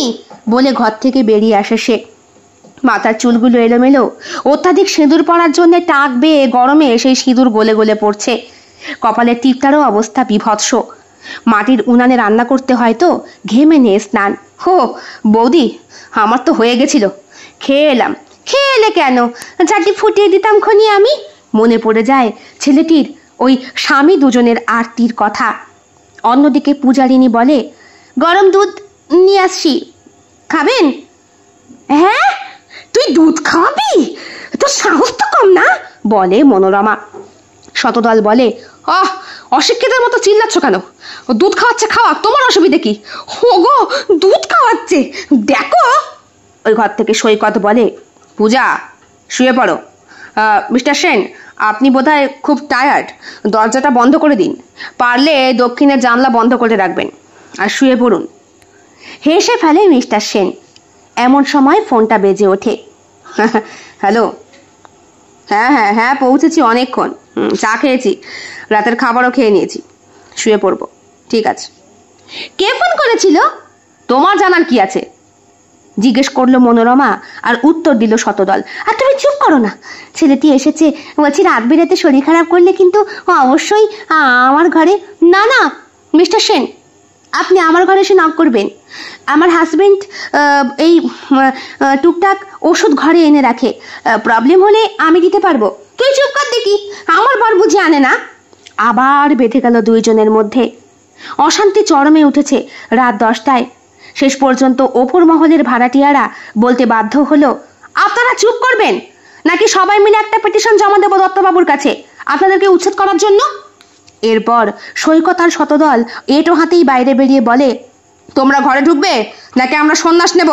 বলে ঘর থেকে বেরিয়ে আসে সে। মাথার চুলগুলো এলোমেলো, অত্যাধিক সিঁদুর পরার জন্য টাক বেয়ে গরমে সেই সিঁদুর গলে গলে পড়ছে। কপালের টিপটারও অবস্থা বিভৎস। মাটির উনানে রান্না করতে হয় তো, ঘেমে নিয়ে স্নান। হো বৌদি, আমার তো হয়ে গেছিল, খেয়ে এলাম। খেয়ে এলে কেন? চাটি ফুটিয়ে দিতাম খনি আমি। মনে পড়ে যায় ছেলেটির ওই স্বামী দুজনের আরতির কথা। অন্যদিকে পূজারিনী বলে, গরম দুধ নিয়ে আসছি, খাবেন? হ্যাঁ, তুই দুধ খাওয়াবি? তোর সাহস তো কম না, বলে মনোরমা। শতদল বলে, অশিক্ষিতের মতো চিল্লাচ্ছ কেন? দুধ খাওয়াচ্ছে, খাওয়া, তোমার অসুবিধে কি? ওগো, দুধ খাওয়াচ্ছে, দেখো। ওই ঘর থেকে সৈকত বলে, পূজা শুয়ে পড়ো। মিস্টার সেন, আপনি বোধহয় খুব টায়ার্ড, দরজাটা বন্ধ করে দিন। পারলে দক্ষিণের জানলা বন্ধ করে রাখবেন আর শুয়ে পড়ুন। হেসে ফেলে মিস্টার সেন। এমন সময় ফোনটা বেজে ওঠে। হ্যালো। হ্যাঁ হ্যাঁ হ্যাঁ, পৌঁছেছি অনেকক্ষণ। চা খেয়েছি, রাতের খাবারও খেয়ে নিয়েছি, শুয়ে পড়বো। ঠিক আছে। কে ফোন করেছিল? তোমার জানার কি আছে? জিজ্ঞেস করলো মনোরমা, আর উত্তর দিল শতদল। আর তুমি চুপ করো না, ছেলেটি এসেছে, বলছি রাত বেরাতে শরীর খারাপ করলে কিন্তু অবশ্যই আমার ঘরে। না না মিস্টার সেন, আপনি আমার ঘরে এসে নক করবেন। আমার হাজবেন্ড এই টুকটাক ওষুধ ঘরে এনে রাখে, প্রবলেম হলে আমি দিতে পারবো। তুই চুপ কর দেখি, আমার বর বুঝে আনে না। আবার বেঁধে গেল দুইজনের মধ্যে। অশান্তি চরমে উঠেছে রাত 10টায়। শেষ পর্যন্ত ওপর মহলের ভাড়াটিয়ারা বলতে বাধ্য হলো, আপনারা চুপ করবেন নাকি সবাই মিলে একটা পিটিশন জমা দেবো দত্তবাবুর কাছে আপনাদেরকে উচ্ছেদ করার জন্য। এরপর সৈকত আর শতদল এটো হাতেই বাইরে বেরিয়ে বলে, তোমরা ঘরে ঢুকবে নাকি আমরা সন্ন্যাস নেব?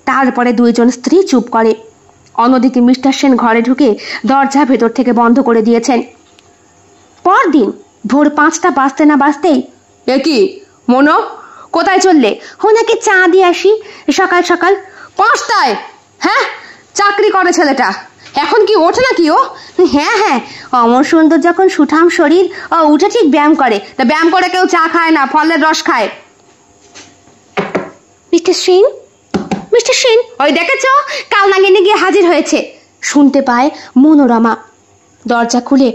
তারপরে দুইজন স্ত্রী চুপ করে। অন্যদিকে মিস্টার সেন ঘরে ঢুকে দরজা ভেতর থেকে বন্ধ করে দিয়েছেন। পরদিন ভোর 5টা বাজতে না বাজতেই, এ কি মনো, কোথায় চললে? ওনাকে চা দিয়ে আসি সকাল সকাল। 5টায়? হ্যাঁ, চাকরি করে ছেলেটা, এখন কি ওঠে নাকি ও? হ্যাঁ হ্যাঁ, অমর সুন্দর যখন সুঠাম শরীর, ও উঠে ঠিক ব্যায়াম করে। তা ব্যায়াম করে কেউ চা খায় না, ফলের রস খায়। মিস্টার সেন, মিস্টার সেন, ওই দেখেছ কাল নাগিনে গিয়ে হাজির হয়েছে, শুনতে পায় মনোরমা। দরজা খুলে,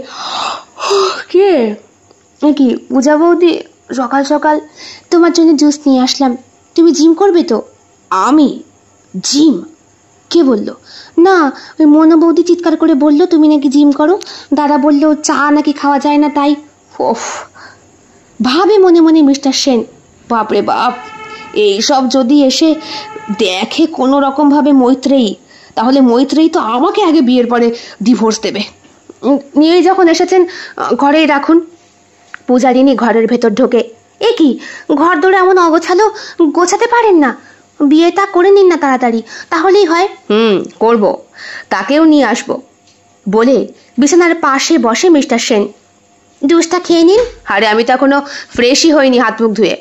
কে? কি পূজা বৌদি, সকাল সকাল তোমার জন্য জুস নিয়ে আসলাম। তুমি জিম করবে তো? আমি? জিম? কে বললো? না, ওই মনো বৌদি চিৎকার করে বললো তুমি নাকি জিম করো। দাদা বললো চা নাকি খাওয়া যায় না, তাই। ওফ, ভাবে মনে মনে মিস্টার সেন, বাপরে বাপ, এইসব যদি এসে দেখে কোনো রকম ভাবে মৈত্রেয়ী, তাহলে মৈত্রেয়ী তো আমাকে আগে বিয়ের পরে ডিভোর্স দেবে। নিয়ে যখন এসেছেন ঘরেই রাখুন। পূজারিনী ঘরের ভেতর ঢোকে। এ কি, ঘর দৌড়ে এমন অগোছালো গোছাতে পারেন না? বিয়েটা করে নিন না তাড়াতাড়ি, তাহলেই হয়। করব, তাকেও নিয়ে আসবো, বলে বিছানার পাশে বসে মিস্টার সেন। জুসটা খেয়ে নিন। আরে আমি তো এখনো ফ্রেশই হইনি হাত মুখ ধুয়ে,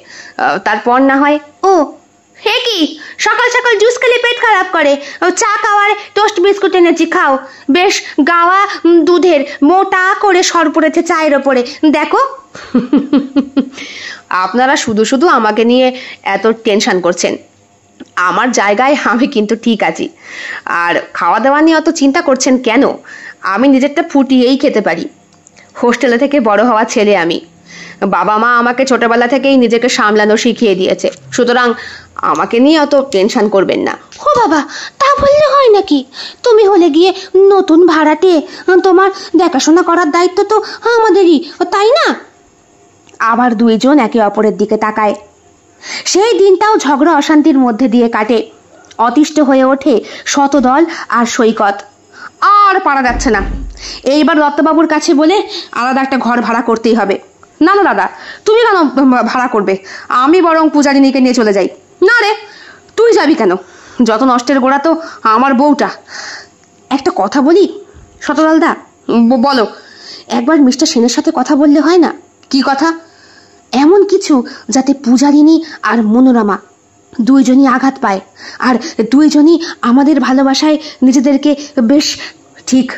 তারপর না হয়। ও হে কি, সকাল সকাল জুস খেলে পেট খারাপ করে। চা খাওয়ার টোস্ট বিস্কুট এনেছি, খাও। বেশ গাওয়া দুধের মোটা করে সর পড়েছে চায়ের ওপরে, দেখো। আপনারা শুধু শুধু আমাকে নিয়ে এত টেনশন করছেন। আমার জায়গায় আমি কিন্তু ঠিক আছি, আর খাওয়া দাওয়া নিয়ে অত চিন্তা করছেন কেন? আমি নিজেরটা ফুটিয়েই খেতে পারি। হোস্টেলে থেকে বড় হওয়া ছেলে আমি। বাবা মা আমাকে ছোটবেলা থেকেই নিজেকে সামলানো শিখিয়ে দিয়েছে, সুতরাং আমাকে নিয়ে অত টেনশন করবেন না। ও বাবা, তা বললে হয় নাকি? তুমি হলে গিয়ে নতুন ভাড়াটে, তোমার দেখাশোনা করার দায়িত্ব তো আমাদেরই, তাই না? আবার দুইজন একে অপরের দিকে তাকায়। সেই দিনটাও ঝগড়া অশান্তির মধ্যে দিয়ে কাটে। অতিষ্ঠ হয়ে ওঠে শতদল আর সৈকত। আর পারা যাচ্ছে না, এইবার দত্তবাবুর কাছে বলে আলাদা একটা ঘর ভাড়া করতেই হবে। না না দাদা, তুমি কেন ভাড়া করবে? আমি বরং পূজারিনীকে নিয়ে চলে যাই। না রে, তুই যাবি কেন? যত নষ্টের গোড়া তো আমার বউটা। একটা কথা বলি শতদলদা। বলো। একবার মিস্টার সেনের সাথে কথা বললে হয় না? কি কথা? এমন কিছু যাতে পূজারিনী আর মনোরমা দুইজনই আঘাত পায়, আর দুইজনই আমাদের ভালোবাসায় নিজেদেরকে বেশ। ঠিক,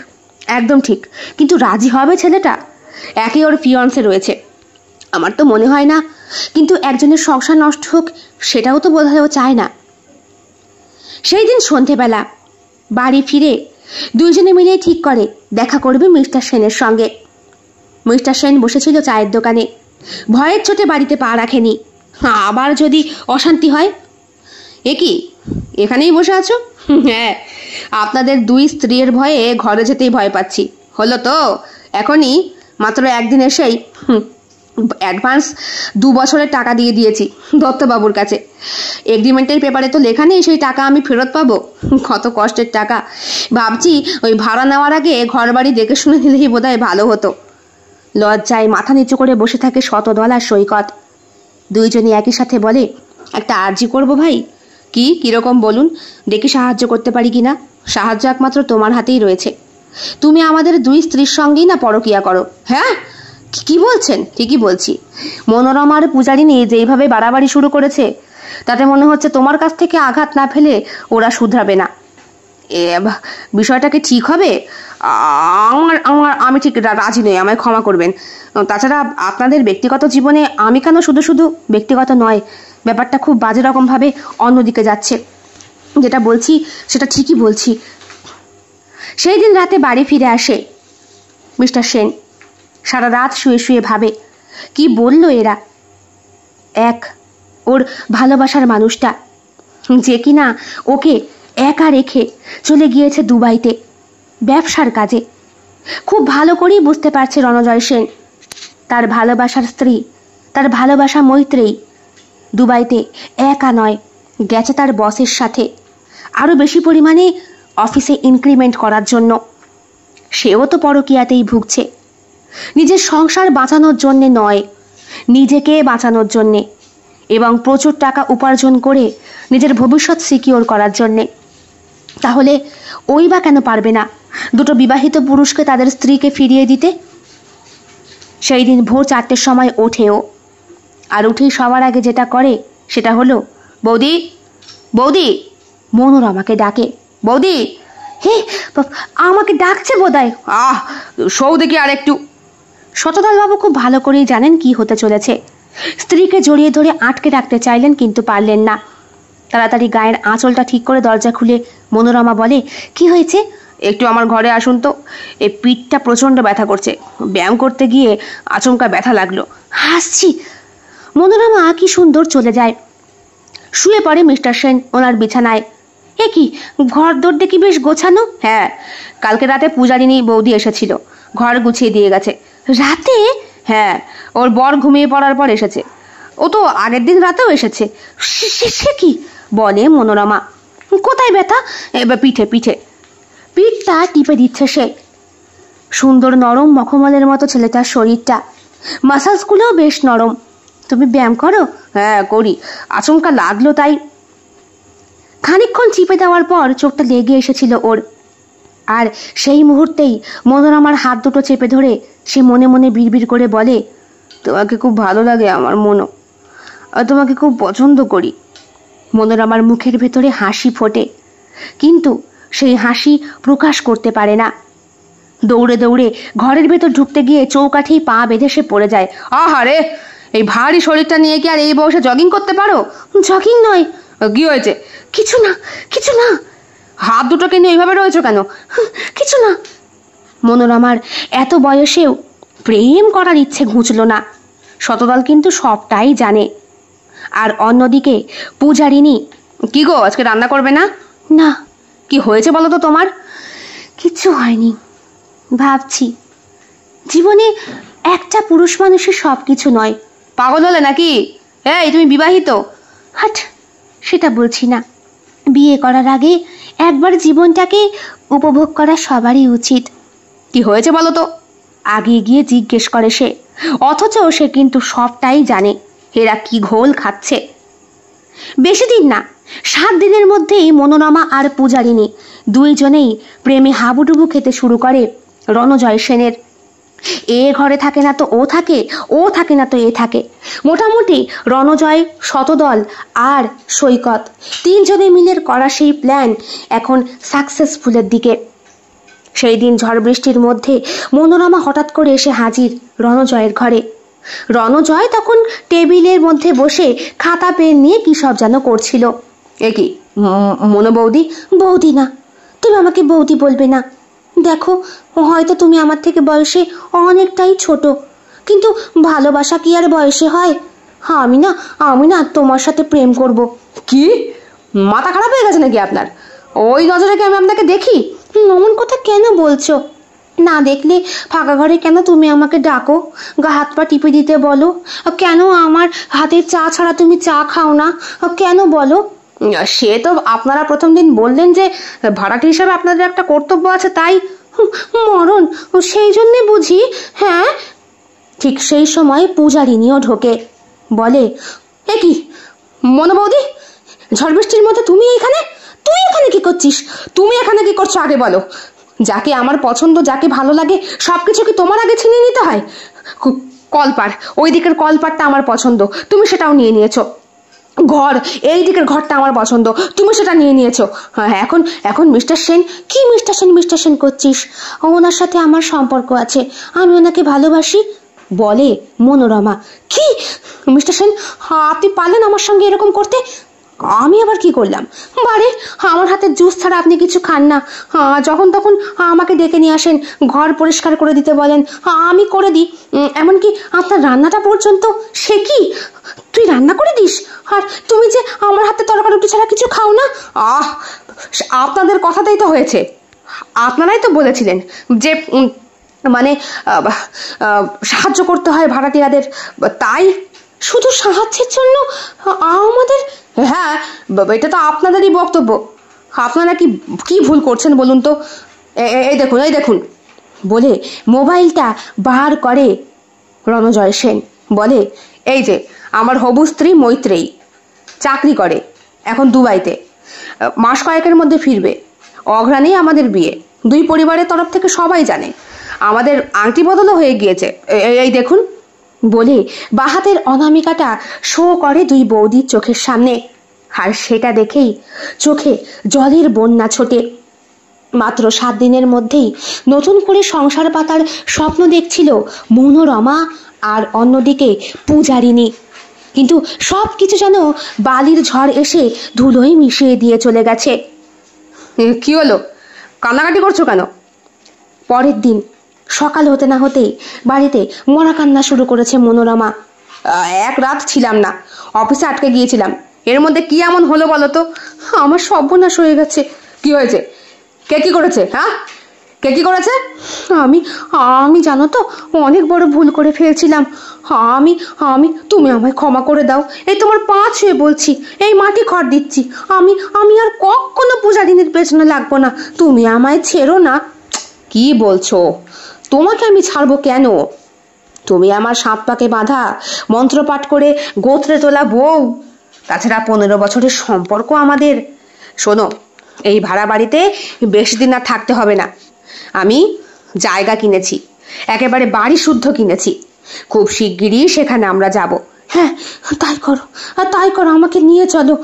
একদম ঠিক। কিন্তু রাজি হবে ছেলেটা? একে ওর ফিয়ন্সে রয়েছে। আমার তো মনে হয় না, কিন্তু একজনের সংসার নষ্ট হোক সেটাও তো বোধহয় ও চায় না। সেই দিন সন্ধেবেলা বাড়ি ফিরে দুইজনে মিলে ঠিক করে দেখা করবে মিস্টার সেনের সঙ্গে। মিস্টার সেন বসেছিল চায়ের দোকানে, ভয়ের চোটে বাড়িতে পা রাখেনি। আবার যদি অশান্তি হয়। এ কি, এখানেই বসে আছো? হ্যাঁ, আপনাদের দুই স্ত্রীর ভয়ে ঘরে যেতেই ভয় পাচ্ছি। হলো তো এখনই, মাত্র একদিন এসেই অ্যাডভান্স 2 বছরের টাকা দিয়ে দিয়েছি দত্তবাবুর কাছে। এগ্রিমেন্টের পেপারে তো লেখা নেই সেই টাকা আমি ফেরত পাবো। কত কষ্টের টাকা। ভাবছি ওই ভাড়া নেওয়ার আগে ঘর বাড়ি দেখে শুনে নিলেই বোধহয় ভালো হতো। লজ্জায় মাথা নিচু করে বসে থাকে শতদল আর সৈকত। দুইজনই একই সাথে বলে, একটা আর্জি করবো ভাই। কি, কিরকম বলুন দেখি, সাহায্য করতে পারি কিনা। সাহায্য একমাত্র তোমার হাতেই রয়েছে। তুমি আমাদের দুই স্ত্রীর সঙ্গেই না পরকিয়া করো। হ্যাঁ, কি বলছেন? ঠিকই বলছি। মনোরমার পূজারিনী যেইভাবে বাড়াবাড়ি শুরু করেছে, তাতে মনে হচ্ছে তোমার কাছ থেকে আঘাত না ফেলে ওরা শুধরাবে না। বিষয়টা কি ঠিক হবে? আমি ঠিক রাজি নই, আমায় ক্ষমা করবেন। তাছাড়া আপনাদের ব্যক্তিগত জীবনে আমি কেন? শুধু শুধু ব্যক্তিগত নয়, ব্যাপারটা খুব বাজে রকমভাবে অন্যদিকে যাচ্ছে। যেটা বলছি সেটা ঠিকই বলছি। সেই দিন রাতে বাড়ি ফিরে আসে মিস্টার সেন। সারা রাত শুয়ে শুয়ে ভাবে, কি বলল এরা। ওর ভালোবাসার মানুষটা, যে কিনা ওকে একা রেখে চলে গিয়েছে দুবাইতে ব্যবসার কাজে। খুব ভালো করেই বুঝতে পারছে রণজয় সেন, তার ভালোবাসার স্ত্রী, তার ভালোবাসা মৈত্রেয়ী দুবাইতে একা নয়, গেছে তার বসের সাথে আরও বেশি পরিমাণে অফিসে ইনক্রিমেন্ট করার জন্য। সেও তো পরকীয়াতেই ভুগছে, নিজের সংসার বাঁচানোর জন্যে নয়, নিজেকে বাঁচানোর জন্যে, এবং প্রচুর টাকা উপার্জন করে নিজের ভবিষ্যৎ সিকিওর করার জন্যে। তাহলে ওই বা কেন পারবে না দুটো বিবাহিত পুরুষকে তাদের স্ত্রীকে ফিরিয়ে দিতে? সেই দিন ভোর 4টের সময় ওঠেও, আর উঠেই সবার আগে যেটা করে সেটা হলো, বৌদি, বৌদি। মনোরমাকে ডাকে, বৌদি। হে, আমাকে ডাকছে বোধহয়। সৌ দেখি আর একটু। শতদলবাবু খুব ভালো করেই জানেন কি হতে চলেছে। স্ত্রীকে জড়িয়ে ধরে আটকে রাখতে চাইলেন, কিন্তু পারলেন না। তাড়াতাড়ি গায়ের আঁচলটা ঠিক করে দরজা খুলে মনোরমা বলে, কি হয়েছে? একটু আমার ঘরে আসুন তো, এই পিঠটা প্রচণ্ড ব্যথা করছে। ব্যায়াম করতে গিয়ে আচমকা ব্যথা লাগলো। হাসছি। মনোরমা কি সুন্দর চলে যায়। শুয়ে পড়ে মিস্টার সেন ওনার বিছানায়। এ কি, ঘর দর দেখি বেশ গোছানো। হ্যাঁ, কালকে রাতে পূজারিনী বৌদি এসেছিল, ঘর গুছিয়ে দিয়ে গেছে। রাতে? হ্যাঁ, ওর বর ঘুমিয়ে পড়ার পর এসেছে। ও তো আগের দিন রাতেও এসেছে। সে কি বলে মনোরমা? কোথায় ব্যথা? এবার পিঠে, পিঠে। পিঠটা টিপে দিচ্ছে সে। সুন্দর নরম মখমলের মতো ছেলেটার শরীরটা, মাসালসগুলোও বেশ নরম। তুমি ব্যায়াম করো? হ্যাঁ করি, আচমকা লাগলো তাই। খানিকক্ষণ চিপে দেওয়ার পর চোখটা লেগে এসেছিল ওর, আর সেই মুহূর্তেই মনোরমার হাত দুটো চেপে ধরে সে মনে মনে বিড়বিড় করে বলে, তোমাকে খুব ভালো লাগে আমার মনো, তোমাকে খুব পছন্দ করি। মনোরমার মুখের ভেতরে হাসি ফোটে, কিন্তু সেই হাসি প্রকাশ করতে পারে না। দৌড়ে দৌড়ে ঘরের ভেতর ঢুকতে গিয়ে চৌকাঠেই পা বেঁধে সে পড়ে যায়। আহারে, এই ভারী শরীরটা নিয়ে কি আর এই বয়সে জগিং করতে পারো? জগিং নয়। কি হয়েছে? কিছু না, কিছু না। হাত দুটোকে নিয়ে এইভাবে রয়েছো কেন? কিছু না। মনোরমার এত বয়সেও প্রেম করার ইচ্ছে ঘুচল না। শতদল কিন্তু সবটাই জানে। আর অন্যদিকে পূজারিনী, কি গো, আজকে রান্না করবে না? না। কি হয়েছে বলো তো তোমার? কিচ্ছু হয়নি। ভাবছি জীবনে একটা পুরুষ মানুষের সব কিছু নয়। পাগল হলে নাকি? এই, তুমি বিবাহিত? হাট, সেটা বলছি না। বিয়ে করার আগে একবার জীবনটাকে উপভোগ করা সবারই উচিত। কি হয়েছে বলো তো? আগে গিয়ে জিজ্ঞেস করে সে, অথচ সে কিন্তু সবটাই জানে এরা কি ঘোল খাচ্ছে। বেশি দিন না, 7 দিনের মধ্যেই মনোরমা আর পূজারিনী দুইজনেই প্রেমে হাবুডুবু খেতে শুরু করে রণজয় সেনের। এ ঘরে থাকে না তো ও থাকে, ও থাকে না তো এ থাকে। মোটামুটি রণজয়, শতদল আর সৈকত 3 জনে মিলে করা সেই প্ল্যান এখন সাকসেসফুলের দিকে। সেই দিন ঝড় বৃষ্টির মধ্যে মনোরমা হঠাৎ করে এসে হাজির রণজয়ের ঘরে। রণজয় তখন টেবিলের মধ্যে বসে খাতা পেন নিয়ে কি সব যেন করছিল। এ কি মনো বৌদি? বৌদি না, তুমি আমাকে বৌদি বলবে না। দেখো, হয়তো তুমি আমার থেকে বয়সে অনেকটাই ছোট, কিন্তু ভালোবাসা কি আর বয়সে হয়? আমি না তোমার সাথে প্রেম করব। কি মাথা খারাপ হয়ে গেছে নাকি আপনার? ওই নজরে কি আমি আপনাকে দেখি? অমন কথা কেন বলছো? না দেখলে ফাঁকা ঘরে কেন তুমি আমাকে ডাকো, গা হাত পা টিপে দিতে বলো? কেন আমার হাতের চা ছাড়া তুমি চা খাও না? কেন বলো? সে তো আপনারা প্রথম দিন বললেন যে ভাড়াটি হিসাবে আপনাদের একটা কর্তব্য আছে, তাই। মরণ, সেই জন্যে বুঝি? হ্যাঁ। ঠিক সেই সময় পূজারিনীও ঢোকে, বলে, এ কি মনো বৌদি, ঝড় বৃষ্টির মধ্যে তুমি এখানে? তুই এখানে কি করছিস? তুমি এখানে কি করছো আগে বলো। যাকে আমার পছন্দ, যাকে ভালো লাগে, সবকিছু কি তোমার আগে ছিনিয়ে নিতে হয়? কলপার, ওই দিকের কলপারটা আমার পছন্দ, তুমি সেটাও নিয়ে নিয়েছো। ঘর, এই দিকের ঘরটা আমার পছন্দ, তুমি সেটা নিয়ে নিয়েছো। হ্যাঁ, এখন মিস্টার সেন। কি মিস্টার সেন করছিস? ওনার সাথে আমার সম্পর্ক আছে, আমি ওনাকে ভালোবাসি, বলে মনোরমা। কি মিস্টার সেন, আপনি পারলেন আমার সঙ্গে এরকম করতে? আমি আবার কি করলাম? বারে, আমার হাতের জুস ছাড়া আপনি কিছু খান না। যখন তখন আমাকে ডেকে নিয়ে আসেন, ঘর পরিষ্কার করে দিতে বলেন, আমি করে দিই। এমনকি আপনার রান্নাটা পর্যন্ত। সে কি, তুই রান্না করে দিস? আর তুমি যে আমার হাতে তরকারি রুটি ছাড়া কিছু খাও না? আপনাদের কথাতেই তো হয়েছে। আপনারাই তো বলেছিলেন যে মানে সাহায্য করতে হয় ভাড়াটিয়াদের, তাই। শুধু সাহায্যের জন্য আমাদের? হ্যাঁ, এটা তো আপনাদেরই বক্তব্য। আপনারা কি ভুল করছেন বলুন তো? এই দেখুন বলে মোবাইলটা বার করে রণজয় সেন, বলে, এই যে আমার হবু স্ত্রী মৈত্রেয়ী, চাকরি করে এখন দুবাইতে, মাস কয়েকের মধ্যে ফিরবে। অঘ্রাণেই আমাদের বিয়ে, 2 পরিবারের তরফ থেকে সবাই জানে। আমাদের আংটি বদলও হয়ে গিয়েছে, এই দেখুন। বলে বাহাতের অনামিকাটা শো করে 2 বৌদির চোখের সামনে। আর সেটা দেখেই চোখে জলের বন্যা ছোটে। মাত্র 7 দিনের মধ্যেই নতুন করে সংসার পাতার স্বপ্ন দেখছিল মনোরমা, আর অন্যদিকে পূজারিনী। কিন্তু সব কিছু যেন বালির ঝড় এসে ধুলোয় মিশিয়ে দিয়ে চলে গেছে। কি হলো, কান্নাকাটি করছো কেন? পরের দিন সকাল হতে না হতেই বাড়িতে মরা কান্না শুরু করেছে মনোরমা। 1 রাত ছিলাম না, অফিসে আটকে গিয়েছিলাম। এর মধ্যে কি এমন হলো বলো তো? আমার সর্বনাশ হয়ে গেছে। কি হয়েছে? কে কি করেছে? হ্যাঁ, কে কি করেছে? আমি জানো তো অনেক বড় ভুল করে ফেলছিলাম। তুমি আমায় ক্ষমা করে দাও। এই তোমার পা ছুঁয়ে বলছি, এই মাটি খড় দিচ্ছি, আমি আর কখনো পূজারিনীর পেছনে লাগবো না। তুমি আমায় ছেড়ো না। কি বলছো? তোমাকে আমি ছাড়বো কেন? তুমি আমার 7 পাকে বাঁধা, মন্ত্রপাঠ করে গোত্রে তোলা বউ। তাছাড়া 15 বছরের সম্পর্ক আমাদের। শোনো, এই ভাড়া বাড়িতে বেশি দিন আর থাকতে হবে না। আমি জায়গা কিনেছি, একেবারে বাড়ি শুদ্ধ কিনেছি। খুব শিগগিরই সেখানে আমরা যাব। হ্যাঁ, তাই করো, আমাকে নিয়ে চলো।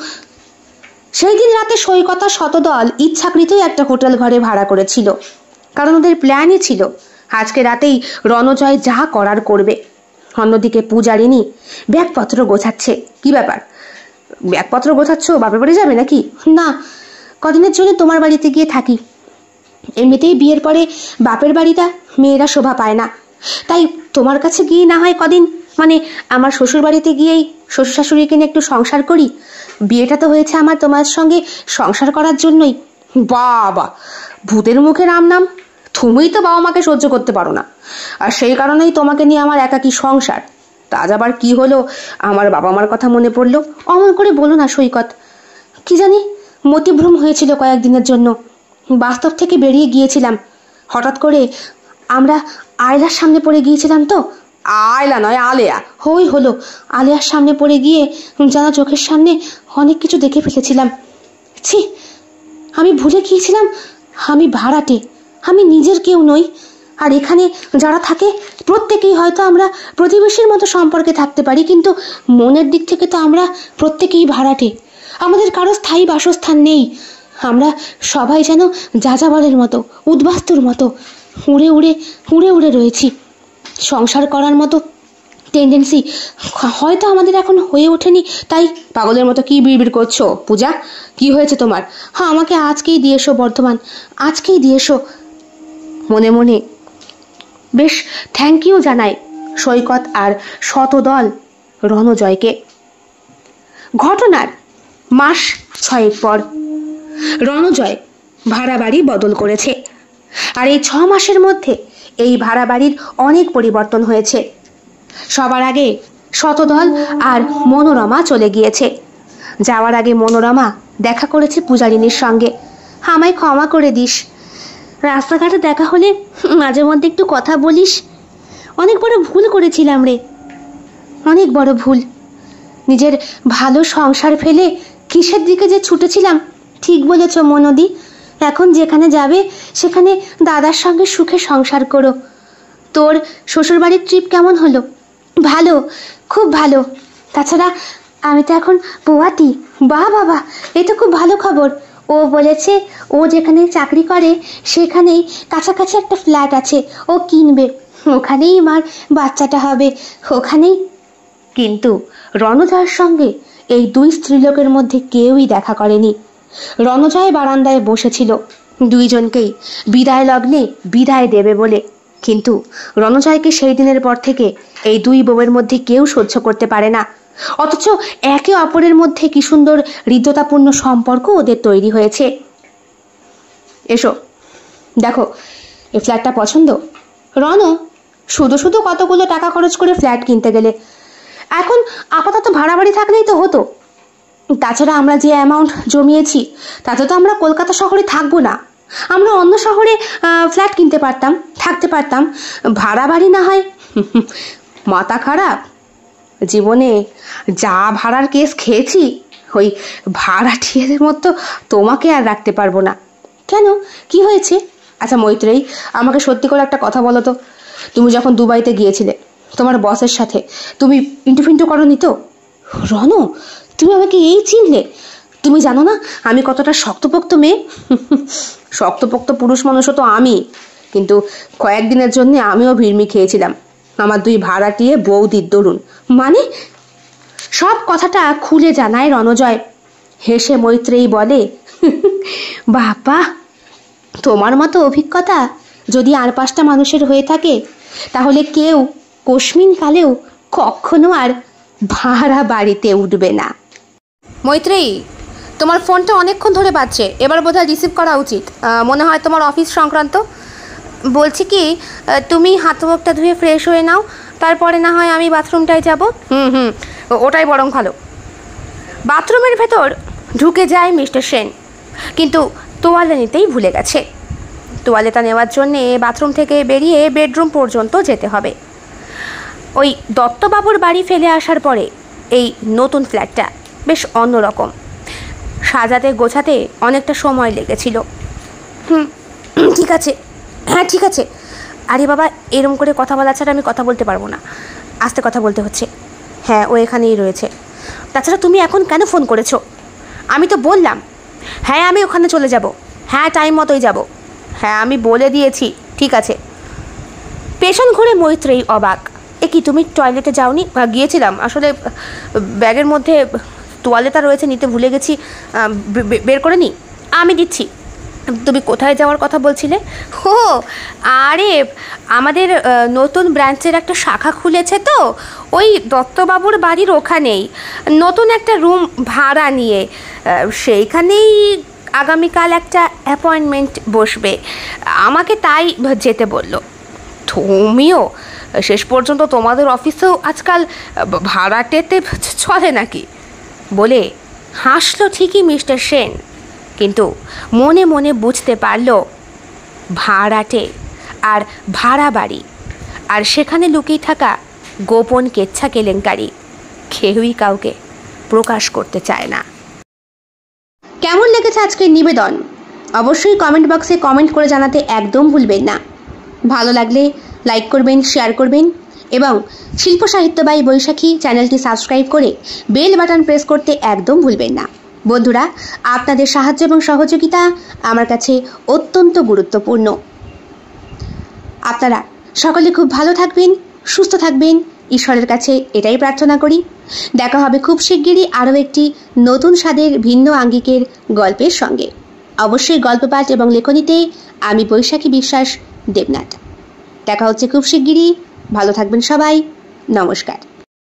সেই দিন রাতে সৈকত শতদল ইচ্ছাকৃতই একটা হোটেল ঘরে ভাড়া করেছিল, কারণ ওদের প্ল্যানই ছিল আজকে রাতেই রণজয় যা করার করবে। অন্যদিকে পূজারিনী ব্যাগপত্র গোছাচ্ছে। কি ব্যাপার, ব্যাগপত্র গোছাচ্ছ? বাপের বাড়ি যাবে নাকি? না, কদিনের জন্য তোমার বাড়িতে গিয়ে থাকি। এমনিতেই বিয়ের পরে বাপের বাড়িটা মেয়েরা শোভা পায় না, তাই তোমার কাছে গিয়ে না হয় কদিন, মানে আমার শ্বশুর বাড়িতে গিয়েই শ্বশুর শাশুড়িকে নিয়ে একটু সংসার করি। বিয়েটা তো হয়েছে আমার তোমার সঙ্গে সংসার করার জন্যই। বাবা, ভূতের মুখে রাম নাম। তুমিই তো বাবা মাকে সহ্য করতে পারো না, আর সেই কারণেই তোমাকে নিয়ে আমার একাকী সংসার। তা আবার কি হলো, আমার বাবা মার কথা মনে পড়লো? অমন করে বলো না সৈকত। কি জানি, মতিভ্রম হয়েছিল কয়েকদিনের জন্য। বাস্তব থেকে বেরিয়ে গিয়েছিলাম। হঠাৎ করে আমরা আয়লার সামনে পড়ে গিয়েছিলাম তো। আয়লা নয়, আলেয়া। হলো আলেয়ার সামনে পড়ে গিয়ে যেন চোখের সামনে অনেক কিছু দেখে ফেলেছিলাম। ছি, আমি ভুলে গিয়েছিলাম আমি ভাড়াটে, আমি নিজের কেউ নই। আর এখানে যারা থাকে প্রত্যেকেই হয়তো আমরা প্রতিবেশীর মতো সম্পর্কে থাকতে পারি, কিন্তু মনের দিক থেকে তো আমরা প্রত্যেকেই ভাড়াটে। আমাদের কারো স্থায়ী বাসস্থান নেই। আমরা সবাই যেন যাযাবরের মতো, উদ্বাস্তুর মতো উড়ে উড়ে রয়েছি। সংসার করার মতো টেন্ডেন্সি হয়তো আমাদের এখন হয়ে ওঠেনি। তাই পাগলের মতো কি বিড়বিড় করছো পূজা? কি হয়েছে তোমার? হ্যাঁ, আমাকে আজকেই দিয়ে এসো বর্ধমান, আজকেই দিয়ে এসো। মনে মনে বেশ থ্যাংক ইউ জানাই সৈকত আর শতদল রণজয়কে। ঘটনার মাস 6 পর রণজয় ভাড়া বাড়ি বদল করেছে। আর এই 6 মাসের মধ্যে এই ভাড়া বাড়ির অনেক পরিবর্তন হয়েছে। সবার আগে শতদল আর মনোরমা চলে গিয়েছে। যাওয়ার আগে মনোরমা দেখা করেছে পূজারিনীর সঙ্গে। আমায় ক্ষমা করে দিস, রাস্তাঘাটে দেখা হলে মাঝে মধ্যে একটু কথা বলিস। অনেক বড় ভুল করেছিলাম রে, অনেক বড় ভুল। নিজের ভালো সংসার ফেলে কিসের দিকে যে ছুটেছিলাম। ঠিক বলেছ মনোদি, এখন যেখানে যাবে সেখানে দাদার সঙ্গে সুখে সংসার করো। তোর শ্বশুরবাড়ির ট্রিপ কেমন হলো? ভালো, খুব ভালো। তাছাড়া আমি তো এখন পোয়াতি। বাহ বাবা, এ তো খুব ভালো খবর। ও বলেছে ও যেখানে চাকরি করে সেখানেই কাছাকাছি একটা ফ্ল্যাট আছে, ও কিনবে। ওখানেই আমার বাচ্চাটা হবে, ওখানেই। কিন্তু রণজয়ের সঙ্গে এই 2 স্ত্রীলোকের মধ্যে কেউই দেখা করেনি। রণজয় বারান্দায় বসেছিল দুইজনকেই বিদায় লগ্নে বিদায় দেবে বলে। কিন্তু রণজয়কে সেই দিনের পর থেকে এই 2 বউয়ের মধ্যে কেউ সহ্য করতে পারে না। অথচ একে অপরের মধ্যে কি সুন্দর হৃদ্যতাপূর্ণ সম্পর্ক ওদের তৈরি হয়েছে। এসো দেখো, এই ফ্ল্যাটটা পছন্দ? রণ, শুধু কতগুলো টাকা খরচ করে ফ্ল্যাট কিনতে গেলে? এখন আপাতত ভাড়া বাড়ি থাকলেই তো হতো। তাছাড়া আমরা যে অ্যামাউন্ট জমিয়েছি তাতে তো আমরা কলকাতা শহরে থাকবো না। আমরা অন্য শহরে ফ্ল্যাট কিনতে পারতাম, থাকতে পারতাম। ভাড়া বাড়ি না হয়। মাথা খারাপ? জীবনে যা ভাড়ার কেস খেয়েছি, ওই ভাড়াটিয়াদের মতো তোমাকে আর রাখতে পারবো না। কেন, কি হয়েছে? আচ্ছা মৈত্রেয়ী, আমাকে সত্যি করে একটা কথা বলো তো। তুমি যখন দুবাইতে গিয়েছিলে তোমার বসের সাথে, তুমি ইন্টু করনি তো? রণ, তুমি আমাকে এই চিনলে? তুমি জানো না আমি কতটা শক্তপোক্ত মেয়ে? শক্তপোক্ত পুরুষ মানুষও তো আমি, কিন্তু কয়েকদিনের জন্য আমিও ভিড়মি খেয়েছিলাম আমার 2 ভাড়াটিয়ে বৌদির দরুন। মানে? সব কথাটা খুলে জানায় রণজয়। হেসে মৈত্রেয়ী বলে, বাবা, তোমার মতো অভিজ্ঞতা যদি আর 5টা মানুষের হয়ে থাকে তাহলে কেউ কস্মিন কালেও কখনো আর ভাড়া বাড়িতে উঠবে না। মৈত্রেয়ী, তোমার ফোনটা অনেকক্ষণ ধরে বাজছে, এবার বোধহয় রিসিভ করা উচিত। মনে হয় তোমার অফিস সংক্রান্ত। বলছি কি, তুমি হাত মুখটা ধুয়ে ফ্রেশ হয়ে নাও, তারপরে না হয় আমি বাথরুমটায় যাব। ওটাই বরং ভালো। বাথরুমের ভেতর ঢুকে যায় মিস্টার সেন, কিন্তু তোয়ালে নিতেই ভুলে গেছে। তোয়ালেটা নেওয়ার জন্যে বাথরুম থেকে বেরিয়ে বেডরুম পর্যন্ত যেতে হবে। ওই দত্তবাবুর বাড়ি ফেলে আসার পরে এই নতুন ফ্ল্যাটটা বেশ অন্যরকম। সাজাতে গোছাতে অনেকটা সময় লেগেছিল। ঠিক আছে, হ্যাঁ ঠিক আছে। আরে বাবা, এরম করে কথা বলা ছাড়া আমি কথা বলতে পারবো না, আস্তে কথা বলতে হচ্ছে। হ্যাঁ, ও এখানেই রয়েছে। তাছাড়া তুমি এখন কেন ফোন করেছো? আমি তো বললাম, হ্যাঁ আমি ওখানে চলে যাব, হ্যাঁ টাইম মতোই যাব, হ্যাঁ আমি বলে দিয়েছি। ঠিক আছে। পেছন ঘুরে মৈত্রেয়ী অবাক। এ কি, তুমি টয়লেটে যাওনি? গিয়েছিলাম, আসলে ব্যাগের মধ্যে তোয়ালেটা রয়েছে, নিতে ভুলে গেছি। বের করে নি, আমি দিচ্ছি। তুমি কোথায় যাওয়ার কথা বলছিলে? ও আরে, আমাদের নতুন ব্রাঞ্চের একটা শাখা খুলেছে তো, ওই দত্তবাবুর বাড়ির ওখানেই নতুন একটা রুম ভাড়া নিয়ে সেইখানেই আগামীকাল একটা অ্যাপয়েন্টমেন্ট বসবে, আমাকে তাই যেতে বললো। তুমিও শেষ পর্যন্ত তোমাদের অফিসেও আজকাল ভাড়াটেতে চলে নাকি? বলে হাসলো ঠিকই মিস্টার সেন, কিন্তু মনে মনে বুঝতে পারল ভাড়াটে আর ভাড়া বাড়ি আর সেখানে লুকিয়ে থাকা গোপন কেচ্ছা কেলেঙ্কারি কেউই কাউকে প্রকাশ করতে চায় না। কেমন লেগেছে আজকের নিবেদন অবশ্যই কমেন্ট বক্সে কমেন্ট করে জানাতে একদম ভুলবেন না। ভালো লাগলে লাইক করবেন, শেয়ার করবেন এবং শিল্প সাহিত্য বাই বৈশাখী চ্যানেলটি সাবস্ক্রাইব করে বেল বাটন প্রেস করতে একদম ভুলবেন না। বন্ধুরা, আপনাদের সাহায্য এবং সহযোগিতা আমার কাছে অত্যন্ত গুরুত্বপূর্ণ। আপনারা সকলে খুব ভালো থাকবেন, সুস্থ থাকবেন, ঈশ্বরের কাছে এটাই প্রার্থনা করি। দেখা হবে খুব শিগগিরই আরও একটি নতুন স্বাদের ভিন্ন আঙ্গিকের গল্পের সঙ্গে। অবশ্যই গল্প পাঠ এবং লেখনীতে আমি বৈশাখী বিশ্বাস দেবনাথ। দেখা হচ্ছে খুব শিগগিরই। ভালো থাকবেন সবাই। নমস্কার।